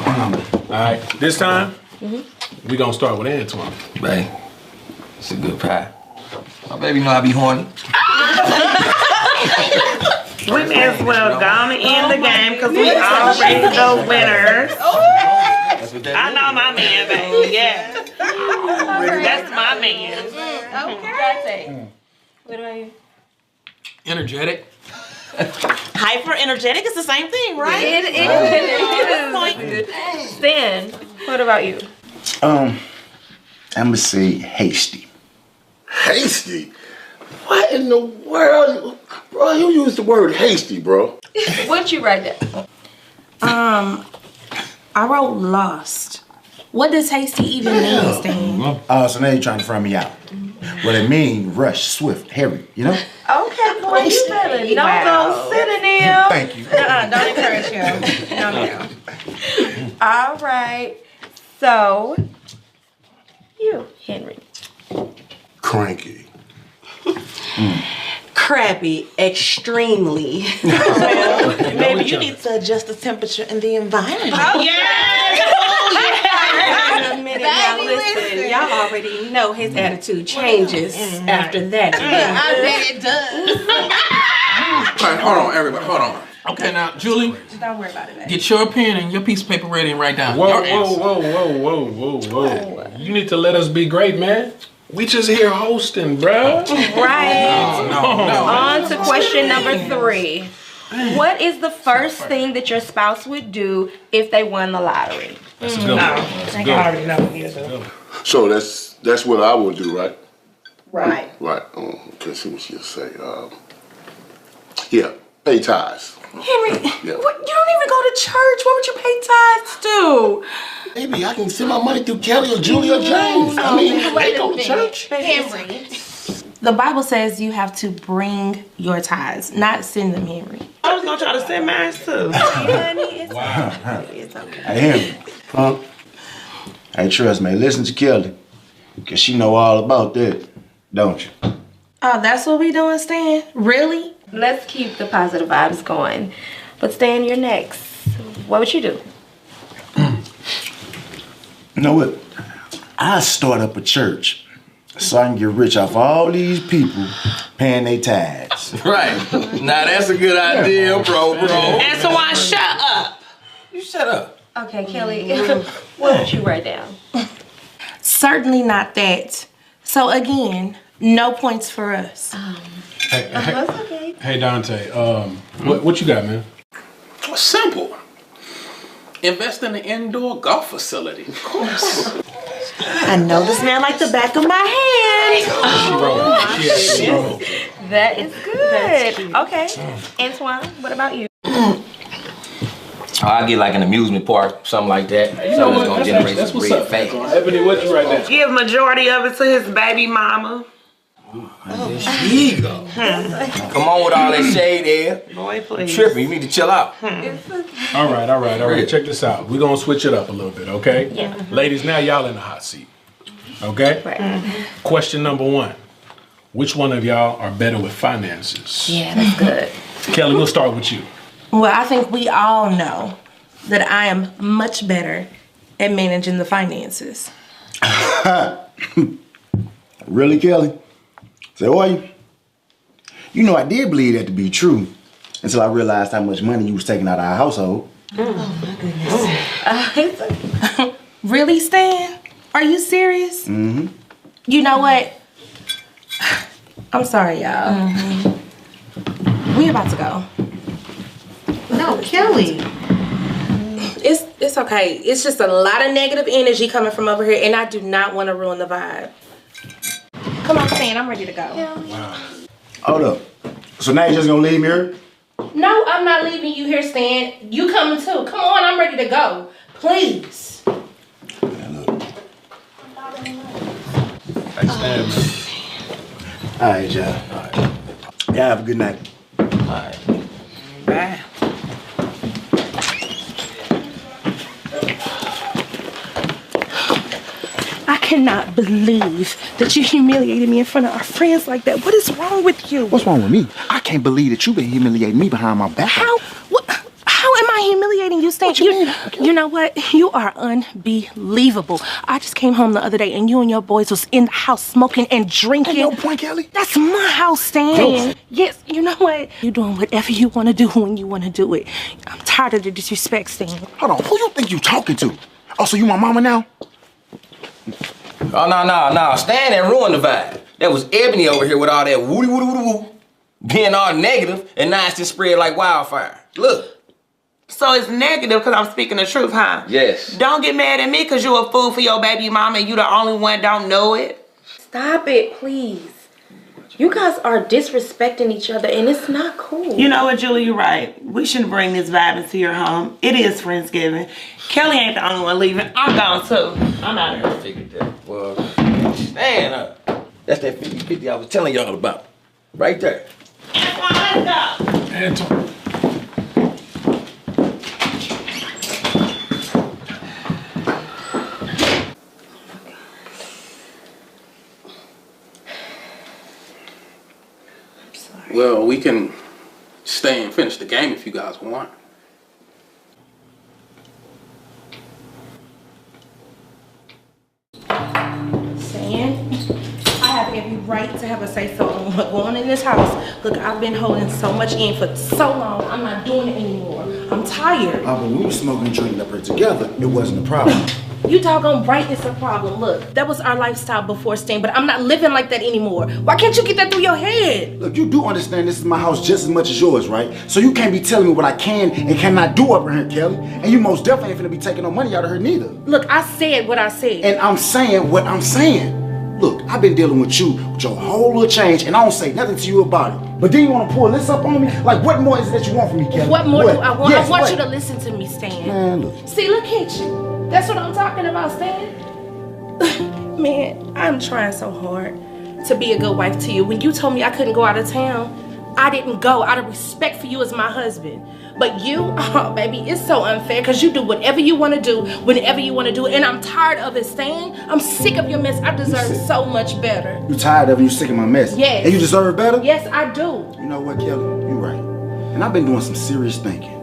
right, this time, we're going to start with Antoine. Babe, it's a good pie. My baby know I be horny. We may as well go on and end the game because we already the winners. I know my man, baby. Yeah. That's my man. Okay. What about you? Energetic. Hyper energetic is the same thing, right? It is. Stan, what about you? I'm gonna say hasty. Hasty? What in the world? Bro, you used the word hasty, bro. What'd you write down? I wrote lost. What does hasty even mean, Stan? So now you're trying to find me out. What it mean, rush, swift, hurry, you know? Okay, boy, you better know those synonyms. Thank you. Don't encourage him. No. All right. So, you, Henry. Cranky. Crappy, extremely. Maybe you need to adjust the temperature in the environment. Now listen, y'all already know his attitude changes after that. I bet it does. All right, hold on, everybody, hold on. Okay, now, Julie, Don't worry about it, babe. get your pen and your piece of paper ready and write down Whoa. your answer. Whoa. You need to let us be great, man. We just here hosting, bro. Right. No. On to question number 3. What is the first thing that your spouse would do if they won the lottery? That's a good one. I already know what you're doing. So that's what I would do, right? Right. Right. Okay, see what she'll say. Yeah, pay tithes. Henry, Yeah. what, you don't even go to church. What would you pay tithes to? Maybe I can send my money through Kelly or Julie or James. I mean, they go to church. Henry, the Bible says you have to bring your tithes, not send them, Henry. I was gonna try to send mine too. Wow. It's okay. Hey, Henry. Huh? Hey, trust me. Listen to Kelly. Because she know all about that, don't you? Oh, that's what we doing, Stan? Really? Let's keep the positive vibes going. But Stan, you're next. What would you do? You know what? I start up a church so I can get rich off all these people paying their tithes. Right. Now that's a good idea, bro. And so I shut up. You shut up. Okay, Kelly, what would you write down? Certainly not that. So again, no points for us. Hey, okay. hey Dante, what you got, man? Simple. Invest in an indoor golf facility, of course. I know this man like the back of my hand. She rolled. That is good. Okay. Antoine, what about you? I'll get like an amusement park, something like that. You know what? Gonna generate That's some what's bread up, fast. Ebony, what you write down? Give majority of it to his baby mama. There she go. Come on with all that shade there. Boy, please. Tripping, you need to chill out. All right. Check this out. We're going to switch it up a little bit, okay? Yeah. Ladies, now y'all in the hot seat, okay? Right. Question number 1. Which one of y'all are better with finances? Yeah, that's good. Kelly, we'll start with you. Well, I think we all know that I am much better at managing the finances. Really, Kelly? Say, are you? You know, I did believe that to be true until I realized how much money you was taking out of our household. Oh, my goodness. Really, Stan? Are you serious? Mm-hmm. You know what? I'm sorry, y'all. We about to go. No, Kelly. It's okay. It's just a lot of negative energy coming from over here, and I do not want to ruin the vibe. Come on, Stan. I'm ready to go. Wow. Hold up. So now you just gonna leave me here? No, I'm not leaving you here, Stan. You coming too. Come on, I'm ready to go. Please. Hey, Stan, man. All right, y'all. All right. Y'all have a good night. All right. Bye. I cannot believe that you humiliated me in front of our friends like that. What is wrong with you? What's wrong with me? I can't believe that you've been humiliating me behind my back. How am I humiliating you, Stan? You know what? You are unbelievable. I just came home the other day and you and your boys was in the house smoking and drinking. Ain't no point, Kelly. That's my house, Stan. Yes, you know what? You're doing whatever you want to do when you want to do it. I'm tired of the disrespect, Stan. Hold on, who you think you talking to? Oh, so you my mama now? Oh, no. Stan and ruined the vibe. That was Ebony over here with all that woo being all negative, and now it's just spread like wildfire. Look. So it's negative because I'm speaking the truth, huh? Yes. Don't get mad at me because you a fool for your baby mama and you the only one don't know it. Stop it, please. You guys are disrespecting each other and it's not cool. You know what, Julie, you're right. We shouldn't bring this vibe into your home. It is Friendsgiving. Kelly ain't the only one leaving. I'm gone too. I'm out of here. I figured that. Well, stand up. That's that 50-50 I was telling y'all about. Right there. Antoine, let's go. Antoine. Well, we can stay and finish the game if you guys want. Stan, I have every right to have a say-so on what's going on in this house. Look, I've been holding so much in for so long. I'm not doing it anymore. I'm tired. When we were smoking and drinking up here together, it wasn't a problem. You doggone right it's a problem. Look, that was our lifestyle before, Stan, but I'm not living like that anymore. Why can't you get that through your head? Look, you do understand this is my house just as much as yours, right? So you can't be telling me what I can and cannot do up in here, Kelly. And you most definitely ain't finna be taking no money out of her neither. Look, I said what I said. And I'm saying what I'm saying. Look, I've been dealing with you with your whole little change, and I don't say nothing to you about it. But then you want to pull this up on me? Like, what more is it that you want from me, Kelly? What more do I want? Yes, I want what? you to listen to me, Stan. Man, look. See, look at you. That's what I'm talking about, Stan. Man, I'm trying so hard to be a good wife to you. When you told me I couldn't go out of town, I didn't go out of respect for you as my husband. But you, oh baby, it's so unfair because you do whatever you want to do, whenever you want to do it. And I'm tired of it, Stan. I'm sick of your mess. I deserve so much better. You tired of it? You sick of my mess? Yes. And you deserve better? Yes, I do. You know what, Kelly? You're right. And I've been doing some serious thinking.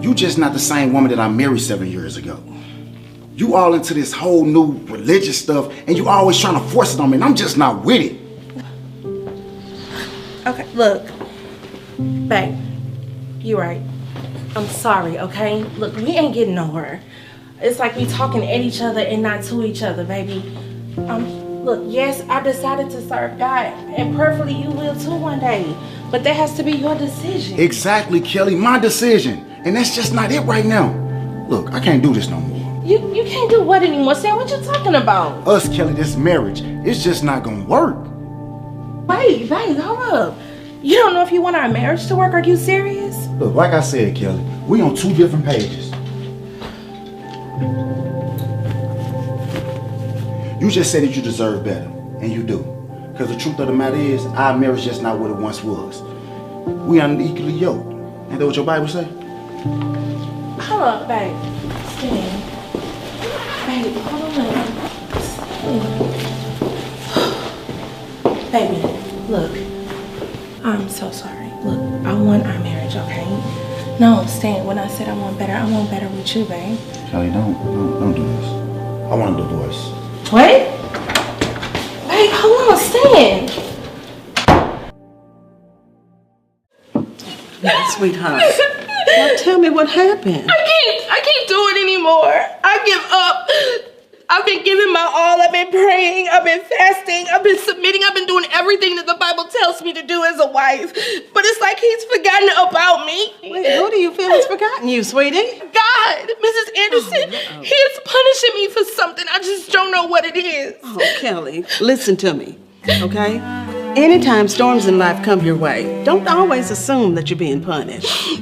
You just not the same woman that I married 7 years ago. You all into this whole new religious stuff, and you always trying to force it on me, and I'm just not with it. Okay, look. Babe, you're right. I'm sorry, okay? Look, we ain't getting nowhere. It's like we talking at each other and not to each other, baby. Look, yes, I decided to serve God, and prayerfully you will too one day. But that has to be your decision. Exactly, Kelly, my decision. And that's just not it right now. Look, I can't do this no more. You can't do what anymore, Sam? What you talking about? Us, Kelly, this marriage, it's just not gonna work. Wait, babe, hold up. You don't know if you want our marriage to work? Are you serious? Look, like I said, Kelly, we on 2 different pages. You just said that you deserve better, and you do. Because the truth of the matter is, our marriage just not what it once was. We unequally yoked. Ain't that what your Bible say? Hold up, babe. Stand. Babe, hold on. Baby, look. I'm so sorry. Look, I want our marriage, okay? No, Stan, when I said I want better with you, babe. Kelly, don't do this. I want a divorce. What? Babe, hold on, Stan. Sweetheart. Now tell me what happened. I can't do it anymore. I give up. I've been giving my all. I've been praying. I've been fasting. I've been submitting. I've been doing everything that the Bible tells me to do as a wife. But it's like he's forgotten about me. Wait, who do you feel has forgotten you, sweetie? God, Mrs. Anderson, he is punishing me for something. I just don't know what it is. Oh, Kelly, listen to me, okay? Anytime storms in life come your way, don't always assume that you're being punished.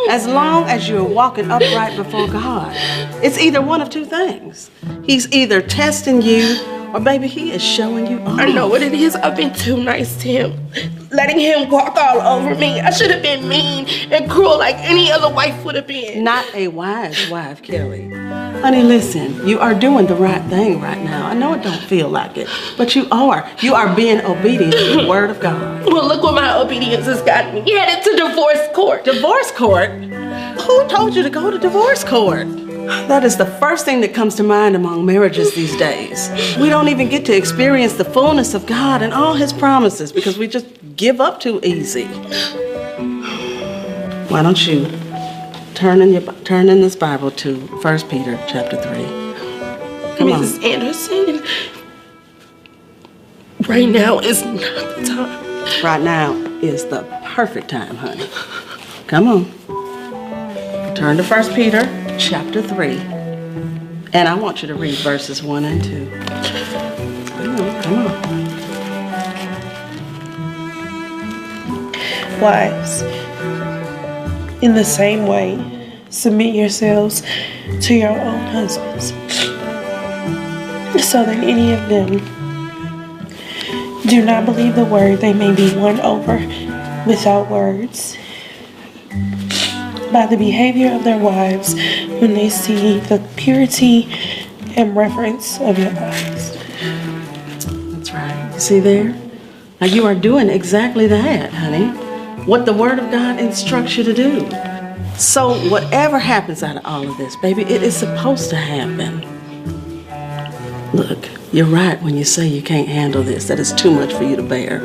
As long as you're walking upright before God, it's either one of 2 things. He's either testing you, or baby, he is showing you off. I know what it is. I've been too nice to him. Letting him walk all over me. I should have been mean and cruel like any other wife would have been. Not a wise wife, Kelly. Honey, listen, you are doing the right thing right now. I know it don't feel like it, but you are. You are being obedient to the word of God. Well, look what my obedience has gotten me. Headed to divorce court. Divorce court? Who told you to go to divorce court? That is the first thing that comes to mind among marriages these days. We don't even get to experience the fullness of God and all his promises because we just give up too easy. Why don't you turn in this Bible to 1 Peter chapter 3. Come on. Mrs. Anderson, right now is not the time. Right now is the perfect time, honey. Come on. Turn to 1 Peter chapter 3. And I want you to read verses 1 and 2. Come on. Wives, in the same way, submit yourselves to your own husbands, so that any of them do not believe the word, they may be won over without words by the behavior of their wives when they see the purity and reverence of your lives. That's right. See there? Now you are doing exactly that, honey. What the Word of God instructs you to do. So whatever happens out of all of this, baby, it is supposed to happen. Look, you're right when you say you can't handle this, that is too much for you to bear.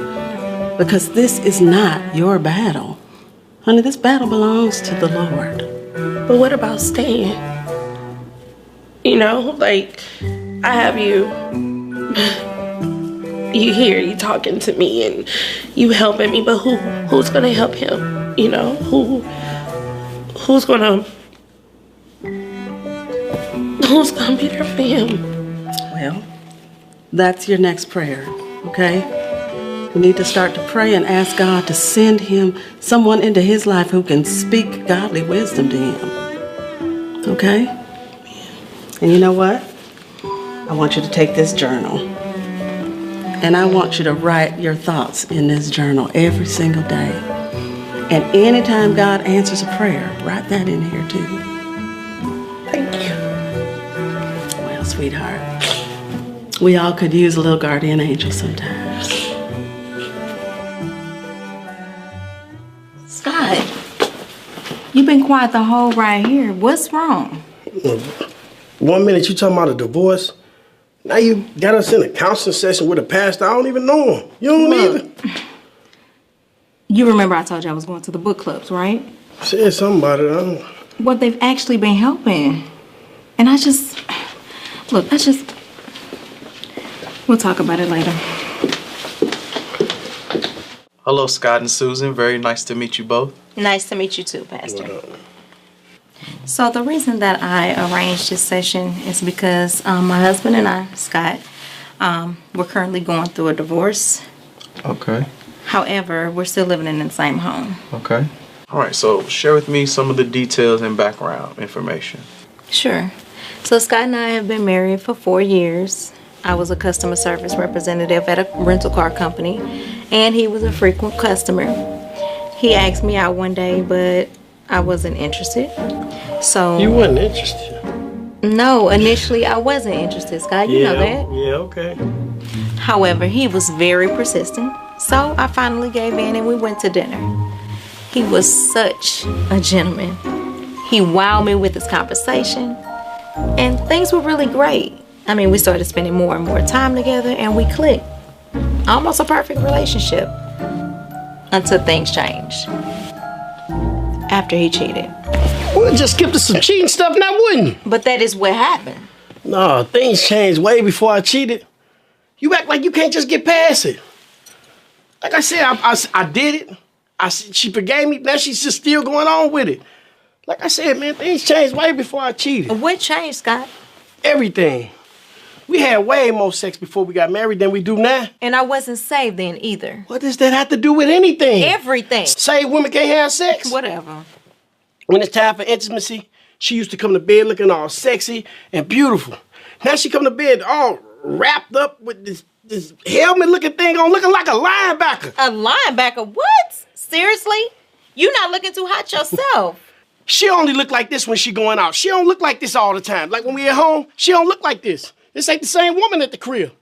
Because this is not your battle. Honey, this battle belongs to the Lord. But what about Stan? You know, like, I have you here, you talking to me and you helping me, but who's gonna help him? You know, who's gonna be there for him? Well, that's your next prayer, okay? We need to start to pray and ask God to send him someone into his life who can speak godly wisdom to him. Okay? And you know what? I want you to take this journal. And I want you to write your thoughts in this journal every single day. And anytime God answers a prayer, write that in here too. Thank you. Well, sweetheart, we all could use a little guardian angel sometimes. Scott, you've been quiet the whole ride here. What's wrong? 1 minute you talking about a divorce. Now you got us in a counseling session with a pastor. I don't even know him. You don't either. You remember I told you I was going to the book clubs, right? Said something about it. I don't... Well, they've actually been helping. And we'll talk about it later. Hello, Scott and Susan. Very nice to meet you both. Nice to meet you too, Pastor. So the reason that I arranged this session is because my husband and I, Scott, we're currently going through a divorce. Okay. However, we're still living in the same home. Okay. All right, so share with me some of the details and background information. Sure. So Scott and I have been married for 4 years. I was a customer service representative at a rental car company, and he was a frequent customer. He asked me out one day, but I wasn't interested. So You wasn't interested? No, initially I wasn't interested, Scott. You know that. Yeah, okay. However, he was very persistent, so I finally gave in and we went to dinner. He was such a gentleman. He wowed me with his conversation, and things were really great. I mean, we started spending more and more time together, and we clicked. Almost a perfect relationship. Until things changed. After he cheated. Well, just skip to some cheating stuff now, wouldn't you? But that is what happened. No, things changed way before I cheated. You act like you can't just get past it. Like I said, I did it. She forgave me. Now she's just still going on with it. Like I said, man, things changed way before I cheated. What changed, Scott? Everything. We had way more sex before we got married than we do now. And I wasn't saved then either. What does that have to do with anything? Everything. Saved women can't have sex? Whatever. When it's time for intimacy, she used to come to bed looking all sexy and beautiful. Now she come to bed all wrapped up with this helmet-looking thing on, looking like a linebacker. A linebacker? What? Seriously? You not looking too hot yourself. She only look like this when she going out. She don't look like this all the time. Like when we at home, she don't look like this. This ain't the same woman at the crib.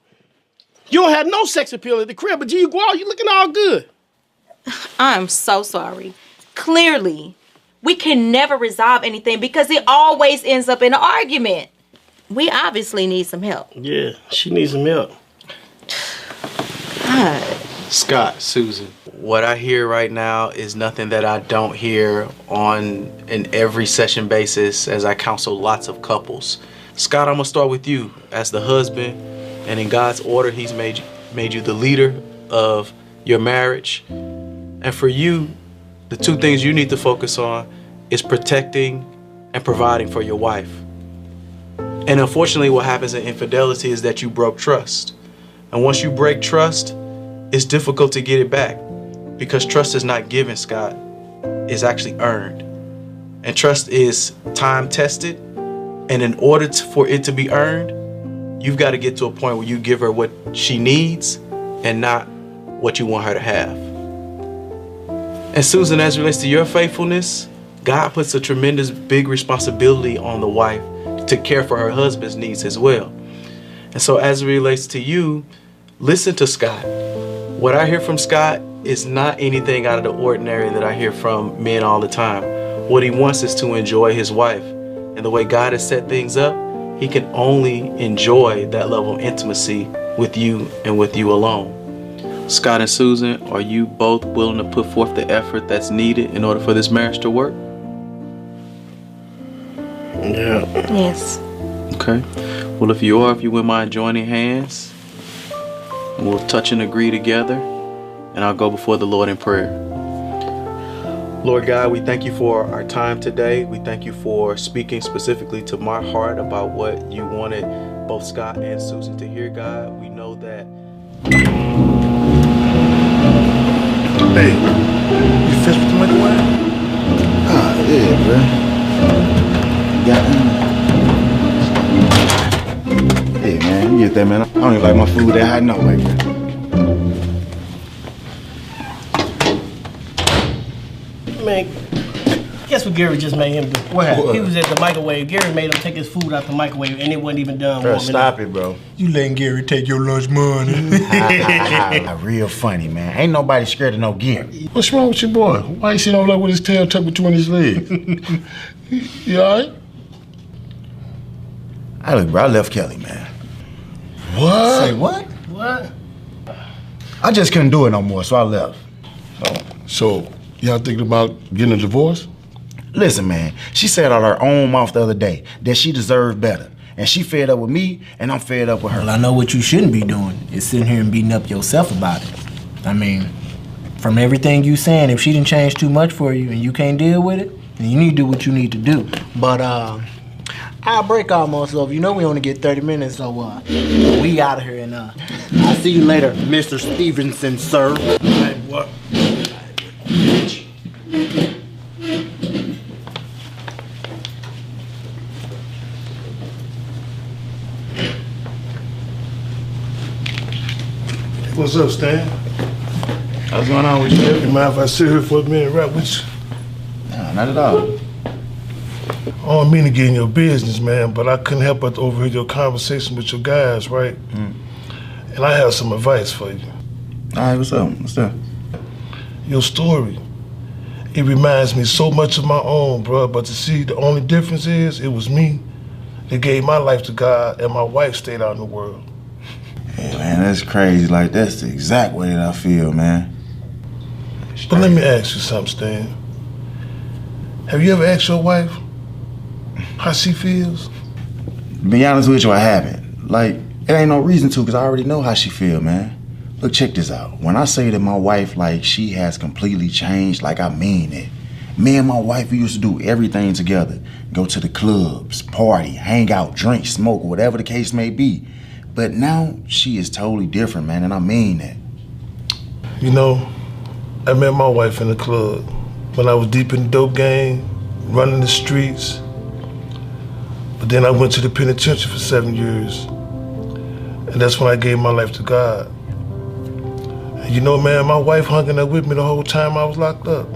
You don't have no sex appeal at the crib, but you go out, you looking all good. I'm so sorry. Clearly, we can never resolve anything because it always ends up in an argument. We obviously need some help. Yeah, she needs some help. God. Scott, Susan, what I hear right now is nothing that I don't hear on an every session basis as I counsel lots of couples. Scott, I'm gonna start with you as the husband, and in God's order, He's made you the leader of your marriage. And for you, the two things you need to focus on is protecting and providing for your wife. And unfortunately, what happens in infidelity is that you broke trust. And once you break trust, it's difficult to get it back because trust is not given, Scott. It's actually earned. And trust is time tested. And in order for it to be earned, you've got to get to a point where you give her what she needs and not what you want her to have. And Susan, as it relates to your faithfulness, God puts a tremendous big responsibility on the wife to care for her husband's needs as well. And so as it relates to you, listen to Scott. What I hear from Scott is not anything out of the ordinary that I hear from men all the time. What he wants is to enjoy his wife. And the way God has set things up, he can only enjoy that level of intimacy with you and with you alone. Scott and Susan, are you both willing to put forth the effort that's needed in order for this marriage to work? Yeah. Yes. Okay. Well, if you wouldn't mind joining hands, and we'll touch and agree together, and I'll go before the Lord in prayer. Lord God, we thank you for our time today. We thank you for speaking specifically to my heart about what you wanted both Scott and Susan to hear, God. We know that... Hey, you finished with the microwave? Ah, yeah, bro. You got with that, man. I don't even like my food that hot no way, man. Man, guess what Gary just made him do? What happened? He was at the microwave. Gary made him take his food out the microwave, and it wasn't even done. Bro, stop it, bro. You letting Gary take your lunch money? Real funny, man. Ain't nobody scared of no Gary. What's wrong with your boy? Why he sitting over there with his tail tucked between his legs? You all right? Hey, look, bro, I left Kelly, man. What? Say what? What? I just couldn't do it no more, so I left. So y'all thinking about getting a divorce? Listen, man, she said out her own mouth the other day that she deserved better. And she fed up with me, and I'm fed up with her. Well, I know what you shouldn't be doing is sitting here and beating up yourself about it. I mean, from everything you saying, if she didn't change too much for you and you can't deal with it, then you need to do what you need to do. But our break almost over. You know we only get 30 minutes, so we out of here, and I'll see you later, Mr. Stevenson, sir. Hey, what? What's up, Stan? What's going on with you? You mind if I sit here for a minute, right with you? No, not at all. I don't mean to get in your business, man, but I couldn't help but overhear your conversation with your guys, right? And I have some advice for you. All right, what's up? What's up? Your story, it reminds me so much of my own, bro. But to see, the only difference is it was me that gave my life to God and my wife stayed out in the world. Yeah, man, that's crazy. Like, that's the exact way that I feel, man. But let me ask you something, Stan. Have you ever asked your wife how she feels? To be honest with you, I haven't. Like, it ain't no reason to, because I already know how she feel, man. Look, check this out. When I say that my wife, like, she has completely changed, like, I mean it. Me and my wife, we used to do everything together. Go to the clubs, party, hang out, drink, smoke, whatever the case may be. But now, she is totally different, man, and I mean that. You know, I met my wife in the club when I was deep in the dope game, running the streets. But then I went to the penitentiary for 7 years. And that's when I gave my life to God. And you know, man, my wife hung in there with me the whole time I was locked up.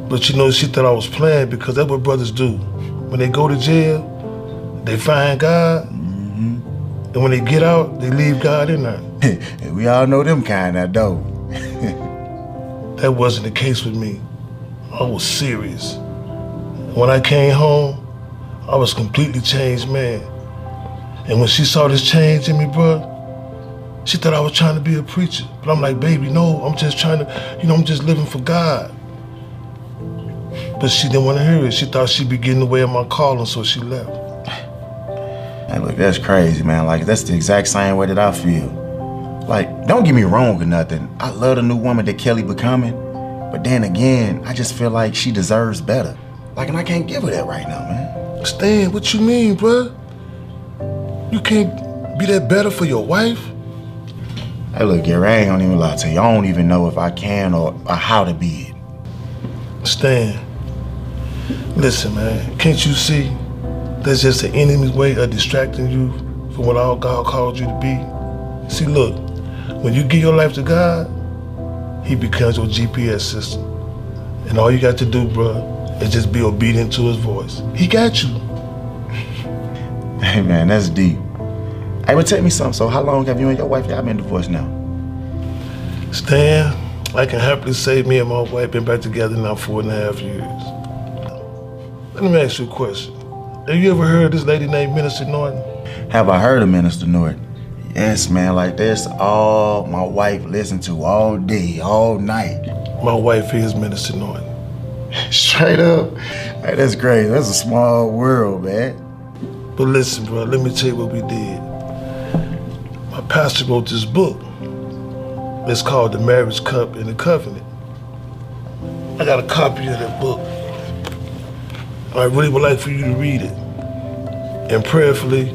But you know, she thought I was playing because that's what brothers do. When they go to jail, they find God. And when they get out, they leave God in there. We all know them kind of though. That wasn't the case with me. I was serious. When I came home, I was a completely changed man. And when she saw this change in me, bro, she thought I was trying to be a preacher. But I'm like, baby, no, I'm just trying to, I'm just living for God. But she didn't want to hear it. She thought she'd be getting in the way of my calling, so she left. Hey, look, that's crazy, man. Like, that's the exact same way that I feel. Like, don't get me wrong or nothing. I love the new woman that Kelly becoming. But then again, I just feel like she deserves better. Like, and I can't give her that right now, man. Stan, what you mean, bro? You can't be that better for your wife? Hey, look, Gary, I ain't gonna even lie to you. I don't even know if I can or how to be it. Stan, listen, man, can't you see that's just the enemy's way of distracting you from what all God called you to be? See, look, when you give your life to God, He becomes your GPS system. And all you got to do, bro, is just be obedient to His voice. He got you. Hey, man, that's deep. Hey, but tell me something. So how long have you and your wife, y'all been divorced now? Stan, I can happily say me and my wife been back together now 4.5 years. Let me ask you a question. Have you ever heard of this lady named Minister Norton? Have I heard of Minister Norton? Yes, man, like that's all my wife listened to all day, all night. My wife is Minister Norton. Straight up. Hey, that's great. That's a small world, man. But listen, bro, let me tell you what we did. My pastor wrote this book. It's called The Marriage Cup and the Covenant. I got a copy of that book. I really would like for you to read it. And prayerfully,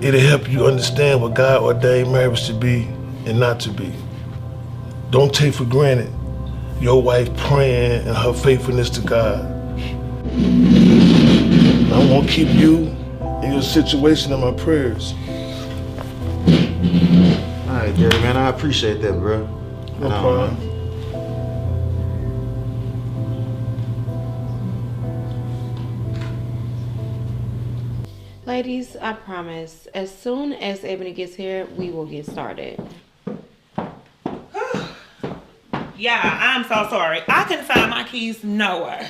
it'll help you understand what God ordained marriage to be and not to be. Don't take for granted your wife praying and her faithfulness to God. I won't keep you and your situation and my prayers. All right, Derrick, man, I appreciate that, bro. No problem. Ladies, I promise, as soon as Ebony gets here, we will get started. Yeah, I'm so sorry. I couldn't find my keys nowhere.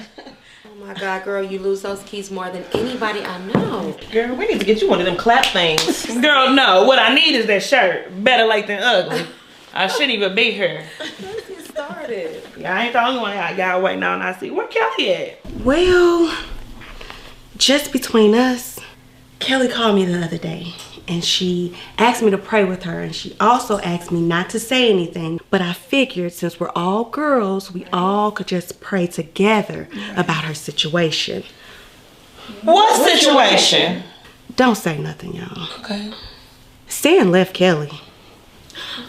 Oh my God, girl, you lose those keys more than anybody I know. Girl, we need to get you one of them clap things. Girl, no. What I need is that shirt. Better late than ugly. I shouldn't even be here. Let's get started. Yeah, I ain't the only one y'all waiting on. I see. Where Kelly at? Well, just between us, Kelly called me the other day and she asked me to pray with her, and she also asked me not to say anything, but I figured since we're all girls, we all could just pray together about her situation. What situation? Don't say nothing, y'all. Okay. Stan left Kelly.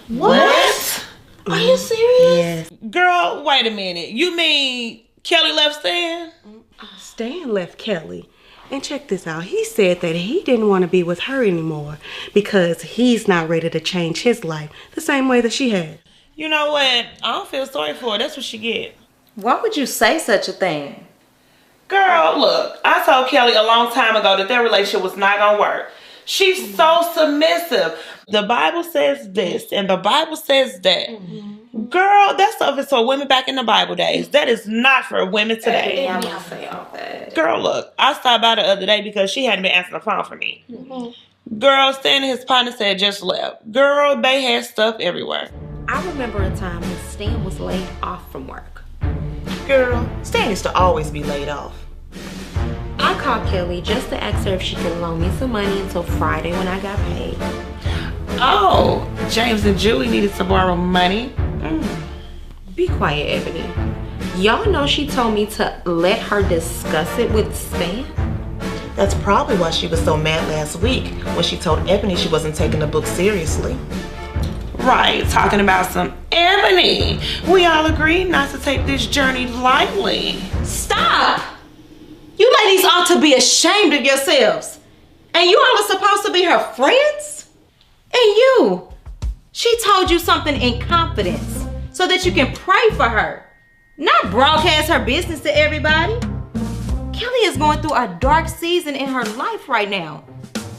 What? Are you serious? Yes. Girl, wait a minute. You mean Kelly left Stan? Stan left Kelly. And check this out. He said that he didn't want to be with her anymore because he's not ready to change his life the same way that she had. You know what? I don't feel sorry for her. That's what she get. Why would you say such a thing? Girl, look. I told Kelly a long time ago that their relationship was not going to work. She's so submissive. The Bible says this and the Bible says that. Girl, that stuff is for women back in the Bible days. That is not for women today. Girl, look, I stopped by the other day because she hadn't been answering the phone for me. Girl, Stan and his partner said just left. Girl, they had stuff everywhere. I remember a time when Stan was laid off from work. Girl, Stan used to always be laid off. I called Kelly just to ask her if she could loan me some money until Friday when I got paid. Oh, James and Julie needed to borrow money. Be quiet, Ebony. Y'all know she told me to let her discuss it with Stan? That's probably why she was so mad last week when she told Ebony she wasn't taking the book seriously. Right, talking about some Ebony. We all agreed not to take this journey lightly. Stop! You ladies ought to be ashamed of yourselves. And you all are supposed to be her friends? And you, she told you something in confidence so that you can pray for her, not broadcast her business to everybody. Kelly is going through a dark season in her life right now.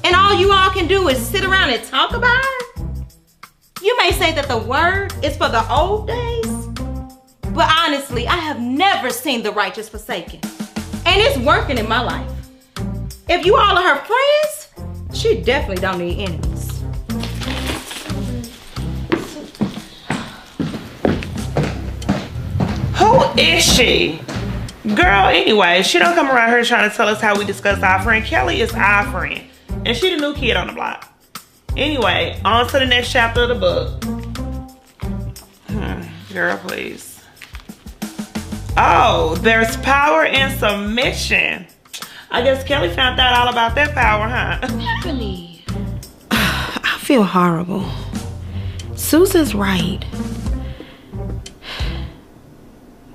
And all you all can do is sit around and talk about her? You may say that the word is for the old days, but honestly, I have never seen the righteous forsaken. And it's working in my life. If you all are her friends, she definitely don't need enemies. Who is she? Girl, anyway, she don't come around here trying to tell us how we discuss our friend. Kelly is our friend. And she the new kid on the block. Anyway, on to the next chapter of the book. Girl, please. Oh, there's power in submission. I guess Kelly found out all about that power, huh? Ebony. I feel horrible. Susan's right.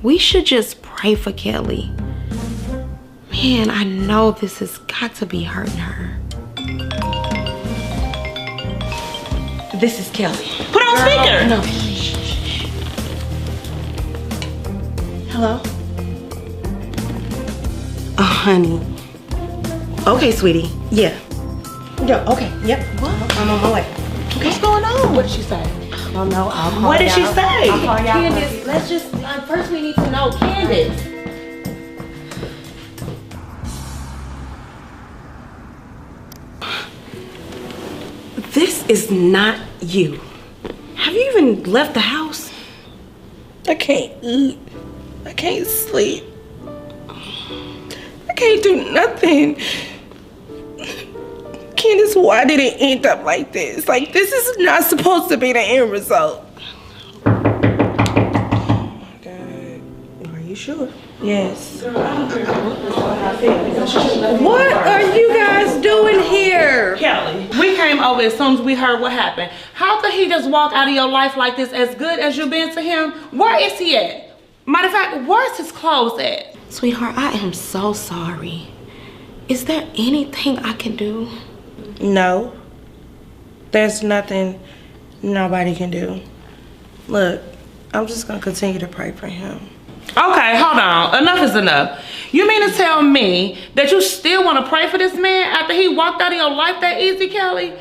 We should just pray for Kelly. Man, I know this has got to be hurting her. This is Kelly. Put on speaker. No. Hello? Oh, honey. Okay, sweetie. Yeah. Yeah, okay. Yep. What? I'm on my way. Okay. What's going on? What did she say? I don't know. I'll call What did she y'all. say? I'll call y'all. Candace, let's just, first we need to know, Candace. This is not you. Have you even left the house? I can't eat. I can't sleep. I can't do nothing. Candace, why did it end up like this? Like, this is not supposed to be the end result. Are you sure? Yes. What are you guys doing here? Kelly, we came over as soon as we heard what happened. How could he just walk out of your life like this as good as you've been to him? Where is he at? Matter of fact, where's his clothes at? Sweetheart, I am so sorry. Is there anything I can do? No. There's nothing nobody can do. Look, I'm just gonna continue to pray for him. Okay, hold on. Enough is enough. You mean to tell me that you still want to pray for this man after he walked out of your life that easy, Kelly?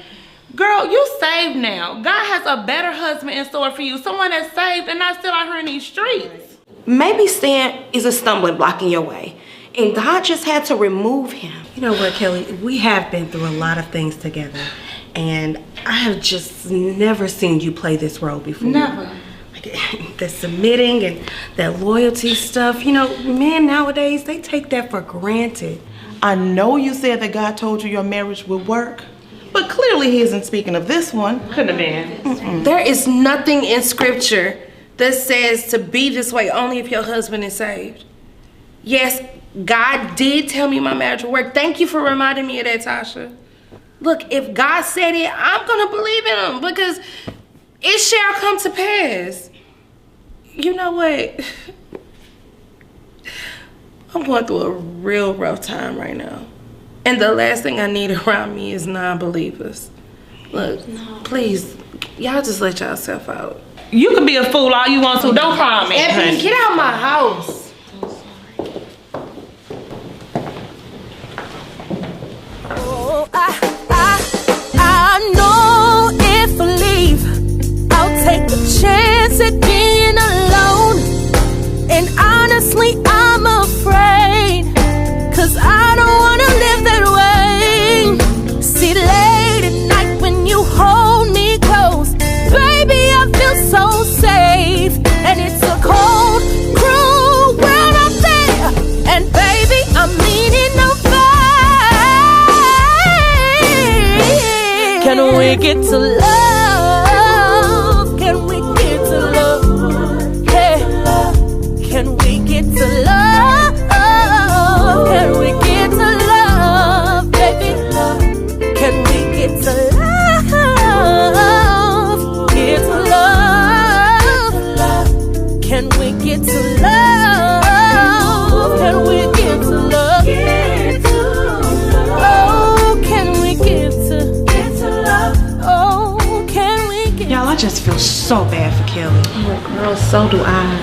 Girl, you saved now. God has a better husband in store for you. Someone that's saved and not still out here in these streets. Maybe sin is a stumbling block in your way, and God just had to remove him. You know what, Kelly? We have been through a lot of things together, and I have just never seen you play this role before. Never. The submitting and that loyalty stuff, you know, men nowadays, they take that for granted. I know you said that God told you your marriage would work, but clearly he isn't speaking of this one. Couldn't have been. There is nothing in scripture that says to be this way only if your husband is saved. Yes, God did tell me my marriage would work. Thank you for reminding me of that, Tasha. Look, if God said it, I'm gonna believe in him because it shall come to pass. You know what? I'm going through a real rough time right now. And the last thing I need around me is non-believers. Look, please, y'all just let yourself out. You can be a fool all you want to. Don't call me. Effie, get out of my house. Oh, I know if I leave, I'll take the chance at being alone. And honestly, I'm afraid, 'cause I don't wanna live that way. See, late at night when you hold me close, baby, I feel so safe. And it's a cold, cruel world out there, and baby, I'm meaning no faith. Can we get to love? Can we get to love? Yeah. Can we get to love? Can we get to love, baby? Can we get to love? Get to love. Can we get to love? Can we get to love? Oh, can we get to love? Oh, can we get? Y'all, I just feel so bad for Kelly. Oh, girl, so do I.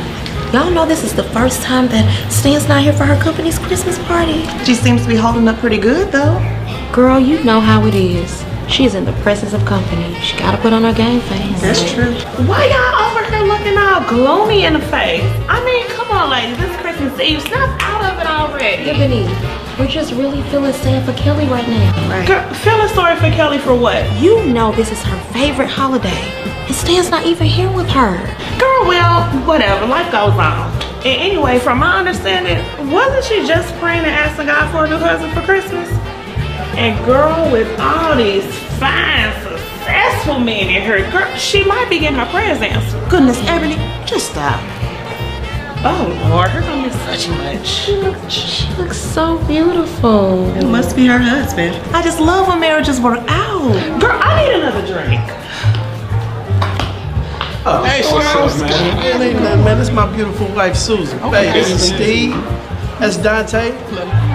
Y'all know this is the first time that Stan's not here for her company's Christmas party. She seems to be holding up pretty good, though. Girl, you know how it is. She's in the presence of company. She gotta put on her game face. That's true. Why y'all over here looking all gloomy in the face? I mean, come on, ladies. It's Christmas Eve. Snap out of it already. Ebony, we're just really feeling sad for Kelly right now. Right. Girl, feeling sorry for Kelly for what? You know this is her favorite holiday. And Stan's not even here with her. Girl, well, whatever. Life goes on. And anyway, from my understanding, wasn't she just praying and asking God for a new husband for Christmas? And girl, with all these fine, successful men in her, girl, she might be getting her prayers answered. Goodness, Ebony, just stop. Oh Lord, her gonna miss such much. She looks so beautiful. It must be her husband. I just love when marriages work out. Girl, I need another drink. Oh, hey, what's up, man? It ain't nothing, man. That's my beautiful wife, Susan. Okay. Hey, this is Steve. That's Dante.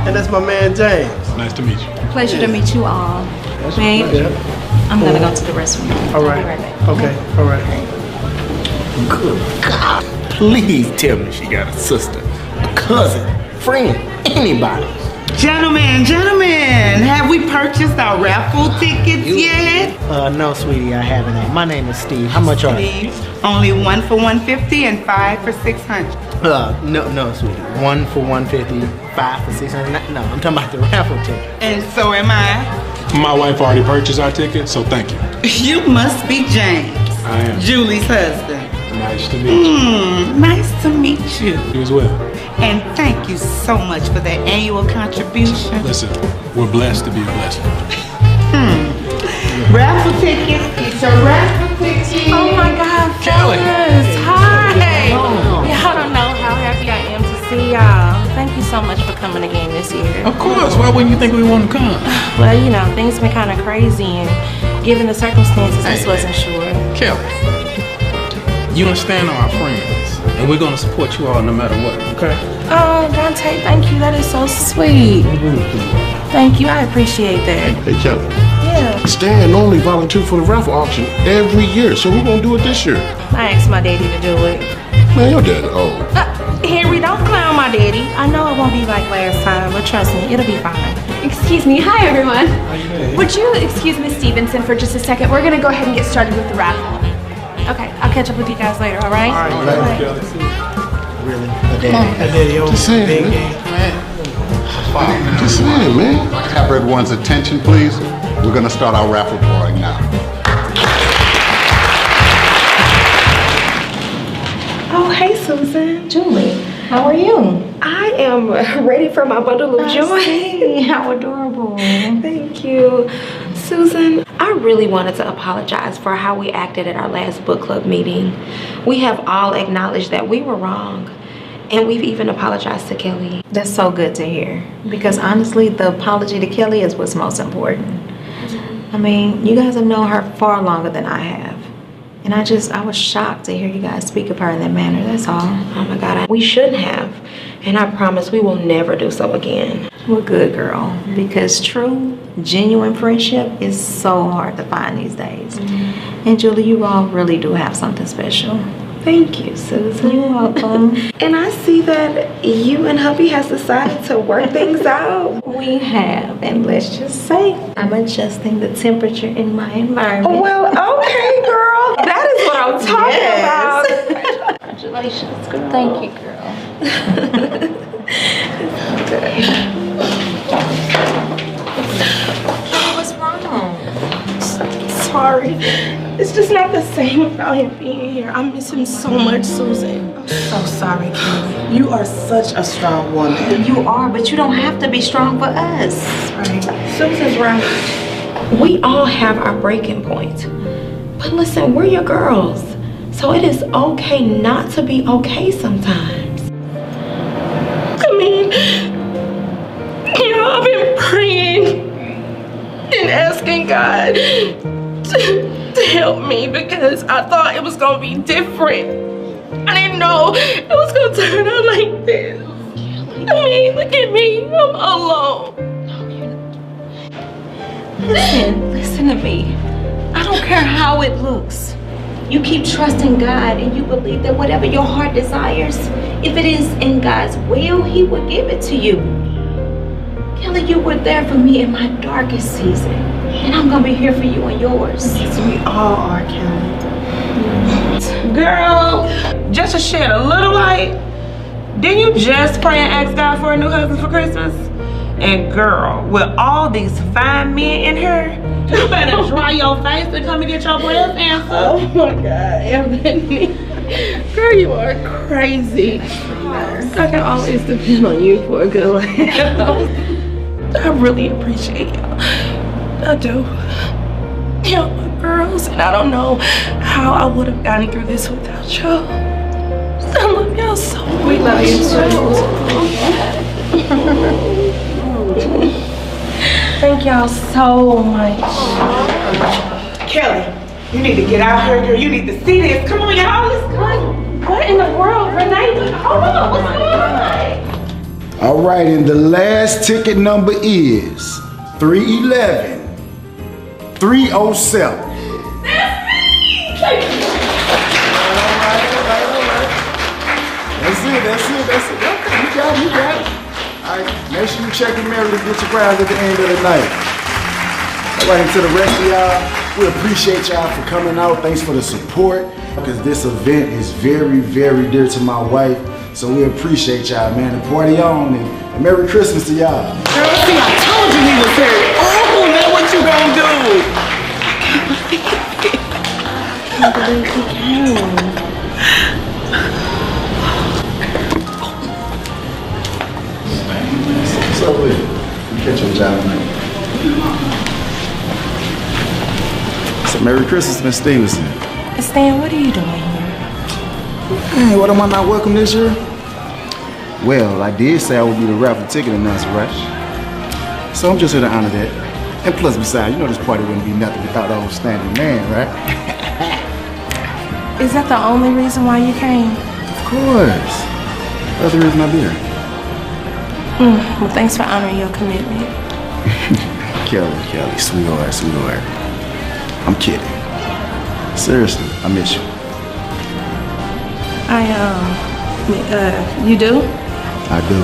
And that's my man, James. Nice to meet you. Pleasure to meet you all. Babe, I'm gonna go to the restroom. All right. I'll be right back. Okay, all right. Good God. Please tell me she got a sister, a cousin, friend, anybody. Gentlemen, have we purchased our raffle tickets yet? No, sweetie, I haven't. My name is Steve. How much are they? Only 1 for $150 and 5 for $600. No, sweetie. 1 for $150, 5 for $600. No, I'm talking about the raffle ticket. And so am I. My wife already purchased our ticket, so thank you. You must be James. I am. Julie's husband. Nice to meet you. Nice to meet you. You as well. And thank you so much for that annual contribution. Listen, we're blessed to be a blessing. Raffle tickets. It's a raffle ticket. Oh my God, Kelly. fellas. Hi. Y'all don't know how happy I am to see y'all. Thank you so much for coming again this year. Of course. Why wouldn't you think we want to come? Well, you know, things been kind of crazy, and given the circumstances, I just wasn't sure. Kelly, you and Stan are our friends, and we're going to support you all no matter what, okay? Oh, Dante, thank you. That is so sweet. Thank you, I appreciate that. Hey, Kelly. Yeah. Stan normally volunteer for the raffle auction every year, so we're gonna do it this year. I asked my daddy to do it. Man, your daddy old. Henry, don't clown my daddy. I know it won't be like last time, but trust me, it'll be fine. Excuse me. Hi, everyone. Would you excuse Miss Stevenson for just a second? We're going to go ahead and get started with the raffle. Okay, I'll catch up with you guys later, all right? All right. Really? Just saying, man. Just saying, man. Have everyone's attention, please. We're going to start our raffle drawing now. Oh, hey, Susan. Julie, how are you? I am ready for my bundle of joy. See, how adorable. Thank you. Susan, I really wanted to apologize for how we acted at our last book club meeting. We have all acknowledged that we were wrong. And we've even apologized to Kelly. That's so good to hear. Because honestly, the apology to Kelly is what's most important. I mean, you guys have known her far longer than I have. And I was shocked to hear you guys speak of her in that manner, that's all. Oh my God, we shouldn't have. And I promise we will never do so again. Well, good girl. Because true, genuine friendship is so hard to find these days. And Julie, you all really do have something special. Thank you, Susan. You're welcome. And I see that you and hubby has decided to work things out. We have, and let's just say I'm adjusting the temperature in my environment. Well, okay, girl. That is what I'm talking about. Congratulations, girl. Thank you, girl. What's wrong? Sorry. It's just not the same without him being here. I miss him so much, Susan. I'm so sorry, Kelly. You are such a strong woman. You are, but you don't have to be strong for us. Right. Susan's right. We all have our breaking point. But listen, we're your girls. So it is okay not to be okay sometimes. I mean, I've been praying and asking God to help me because I thought it was gonna be different. I didn't know it was gonna turn out like this. I mean, look at me, I'm alone. Listen to me. I don't care how it looks. You keep trusting God and you believe that whatever your heart desires, if it is in God's will, He will give it to you. Kelly, you were there for me in my darkest season. And I'm gonna be here for you in yours. Yes, we all are, Kelly. Girl, just to shed a little light, didn't you just pray and ask God for a new husband for Christmas? And girl, with all these fine men in her, you better dry your face and come and get your breath answered. Oh my God, Ebony. Girl, you are crazy. I can always depend on you for a good laugh. I really appreciate y'all. I do. Y'all my girls, and I don't know how I would have gotten through this without y'all. I love y'all so much. We love you too. Thank y'all so much. Kelly, you need to get out here, girl. You need to see this. Come on, y'all. Let's go. What in the world, Renee? Hold on, what's going on? All right, and the last ticket number is 311 307. That's me! That's it. Okay, you got it. All right, make sure you check the mirror to get your prize at the end of the night. All right, and to the rest of y'all, we appreciate y'all for coming out. Thanks for the support, because this event is very, very dear to my wife. So we appreciate y'all, man. The party on, and Merry Christmas to y'all. Girl, see, I told you he was here. Oh, now what you gonna do? I can't believe he came. What's up with you? Catch your job tonight. So Merry Christmas, Miss Stevenson. Stan, what are you doing here? Hey, what am I not welcome this year? Well, I did say I would be the raffle ticket announcer, right? So I'm just here to honor that. And plus, besides, you know this party wouldn't be nothing without the old standing man, right? Is that the only reason why you came? Of course. That's the reason I be here. Well, thanks for honoring your commitment. Kelly, sweetheart. I'm kidding. Seriously, I miss you. You do? I do.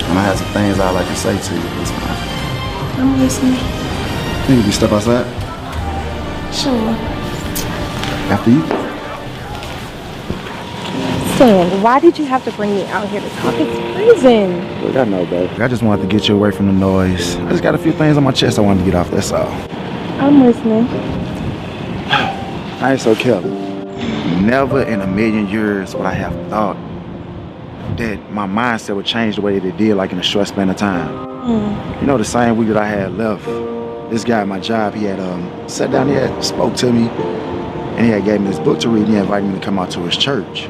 And I have some things I'd like to say to you. It's fine. I'm listening. Think we step outside? Sure. After you? Stan, why did you have to bring me out here to talk? It's freezing. Look, I know, baby. I just wanted to get you away from the noise. I just got a few things on my chest I wanted to get off, that's all. I'm listening. I ain't so Kelly. Never in a million years would I have thought that my mindset would change the way that it did, like in a short span of time. You know, the same week that I had left, this guy at my job, he had sat down here, spoke to me, and he had gave me this book to read, and he invited me to come out to his church.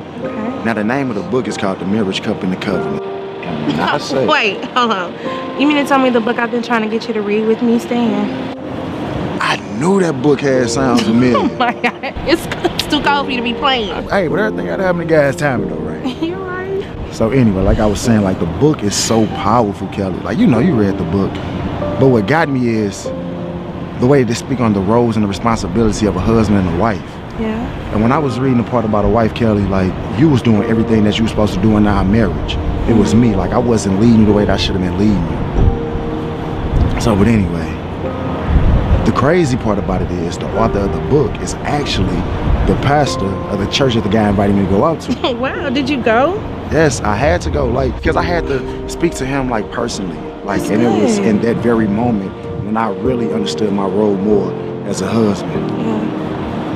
Now, the name of the book is called The Marriage Cup and the Covenant. And I say, Wait, hold on. You mean to tell me the book I've been trying to get you to read with me, Stan? I knew that book had sounds familiar. Oh my God, it's too cold for you to be playing. Hey, but everything gotta have any guy's time though, right? You're right. So anyway, like I was saying, like the book is so powerful, Kelly. Like, you know, you read the book. But what got me is the way they speak on the roles and the responsibility of a husband and a wife. Yeah. And when I was reading the part about a wife, Kelly, like, you was doing everything that you were supposed to do in our marriage. It was me. Like, I wasn't leading you the way that I should have been leading you. So, but anyway, the crazy part about it is the author of the book is actually the pastor of the church that the guy invited me to go out to. Wow, did you go? Yes, I had to go, like, because I had to speak to him, like, personally. Like, That's and good. it was in that very moment when I really understood my role more as a husband. Yeah.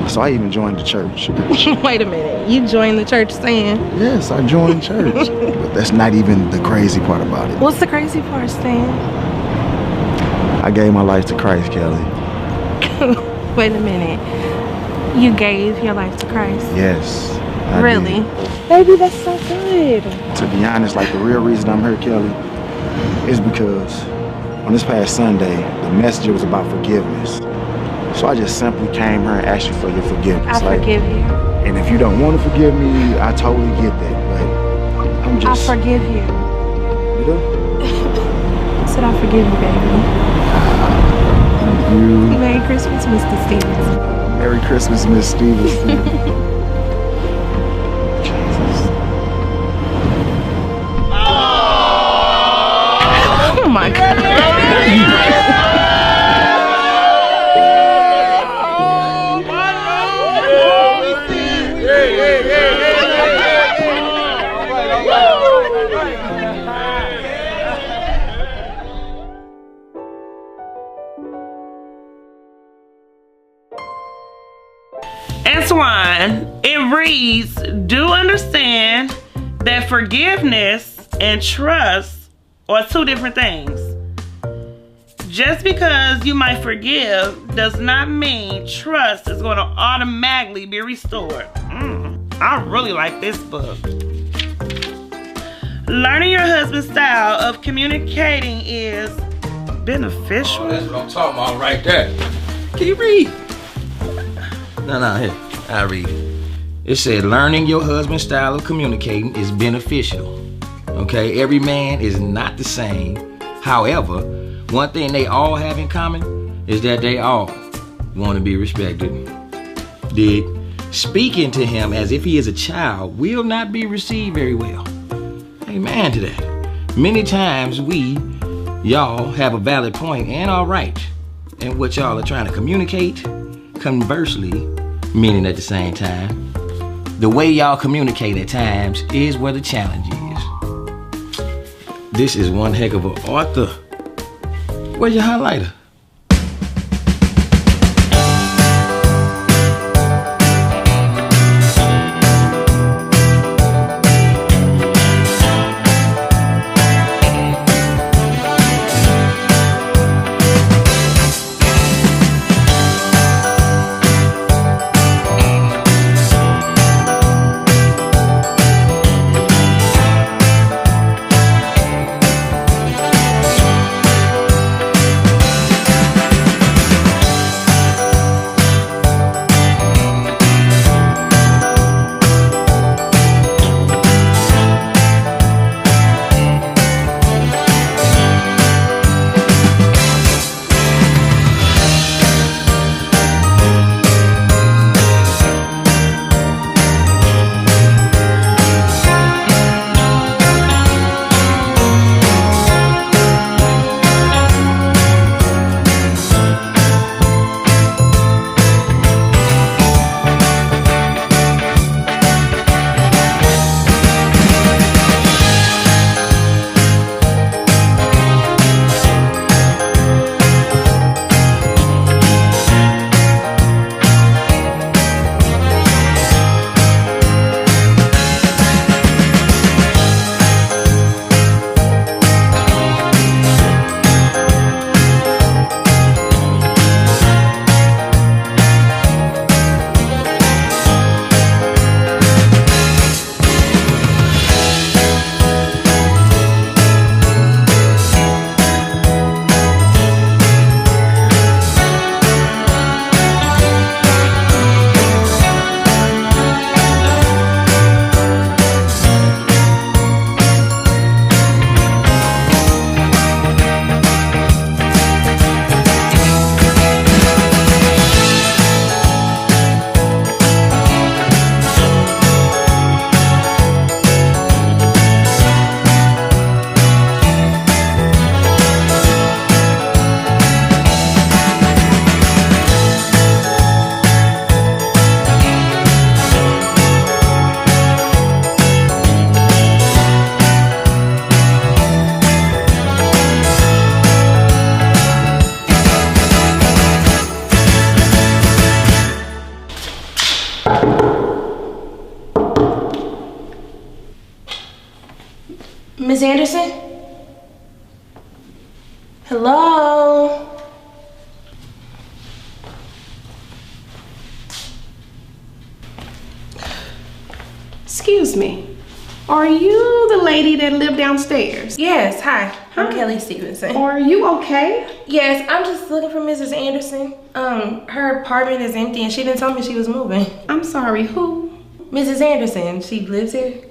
So I even joined the church. Wait a minute, you joined the church, Stan? Yes, I joined church. But that's not even the crazy part about it. What's the crazy part, Stan? I gave my life to Christ, Kelly. Wait a minute. You gave your life to Christ? Yes. I Really? did. Baby, that's so good. To be honest, like, the real reason I'm here, Kelly, is because on this past Sunday, the message was about forgiveness. So I just simply came here and asked you for your forgiveness. I forgive you. And if you don't want to forgive me, I totally get that. But I'm just... I forgive you. You do? I said I forgive you, baby. You... Merry Christmas, Mr. Stevenson. Merry Christmas, Miss Stevenson. Oh my God. Antoine, it reads, do understand that forgiveness and trust are two different things. Just because you might forgive does not mean trust is going to automatically be restored. I really like this book. Learning your husband's style of communicating is beneficial. Oh, that's what I'm talking about right there. Can you read? No, here. I read it. It said, learning your husband's style of communicating is beneficial. Okay, every man is not the same. However, one thing they all have in common is that they all want to be respected. Dig? Speaking to him as if he is a child will not be received very well. Amen to that. Many times y'all have a valid point and are right in what y'all are trying to communicate. Conversely, meaning at the same time, the way y'all communicate at times is where the challenge is. This is one heck of an author. Where's your highlighter? Miss Anderson? Hello? Excuse me. Are you the lady that lived downstairs? Yes, hi. I'm Kelly Stevenson. Are you okay? Yes, I'm just looking for Mrs. Anderson. Her apartment is empty and she didn't tell me she was moving. I'm sorry, who? Mrs. Anderson. She lives here?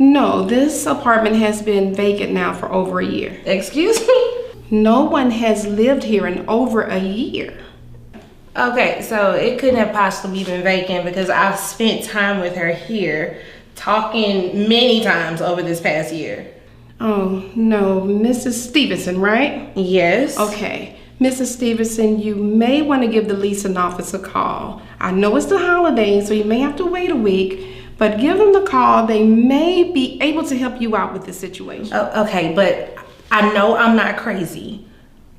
No, this apartment has been vacant now for over a year. Excuse me? No one has lived here in over a year. Okay, so it couldn't have possibly been vacant because I've spent time with her here, talking many times over this past year. Oh, no, Mrs. Stevenson, right? Yes. Okay. Mrs. Stevenson, you may want to give the leasing office a call. I know it's the holidays, so you may have to wait a week, but give them the call. They may be able to help you out with the situation. Oh, okay, but I know I'm not crazy.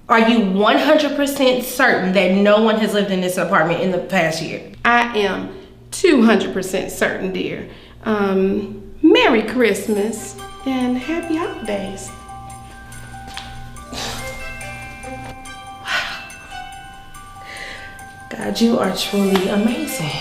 Are you 100% certain that no one has lived in this apartment in the past year? I am 200% certain, dear. Merry Christmas and happy holidays. God, you are truly amazing.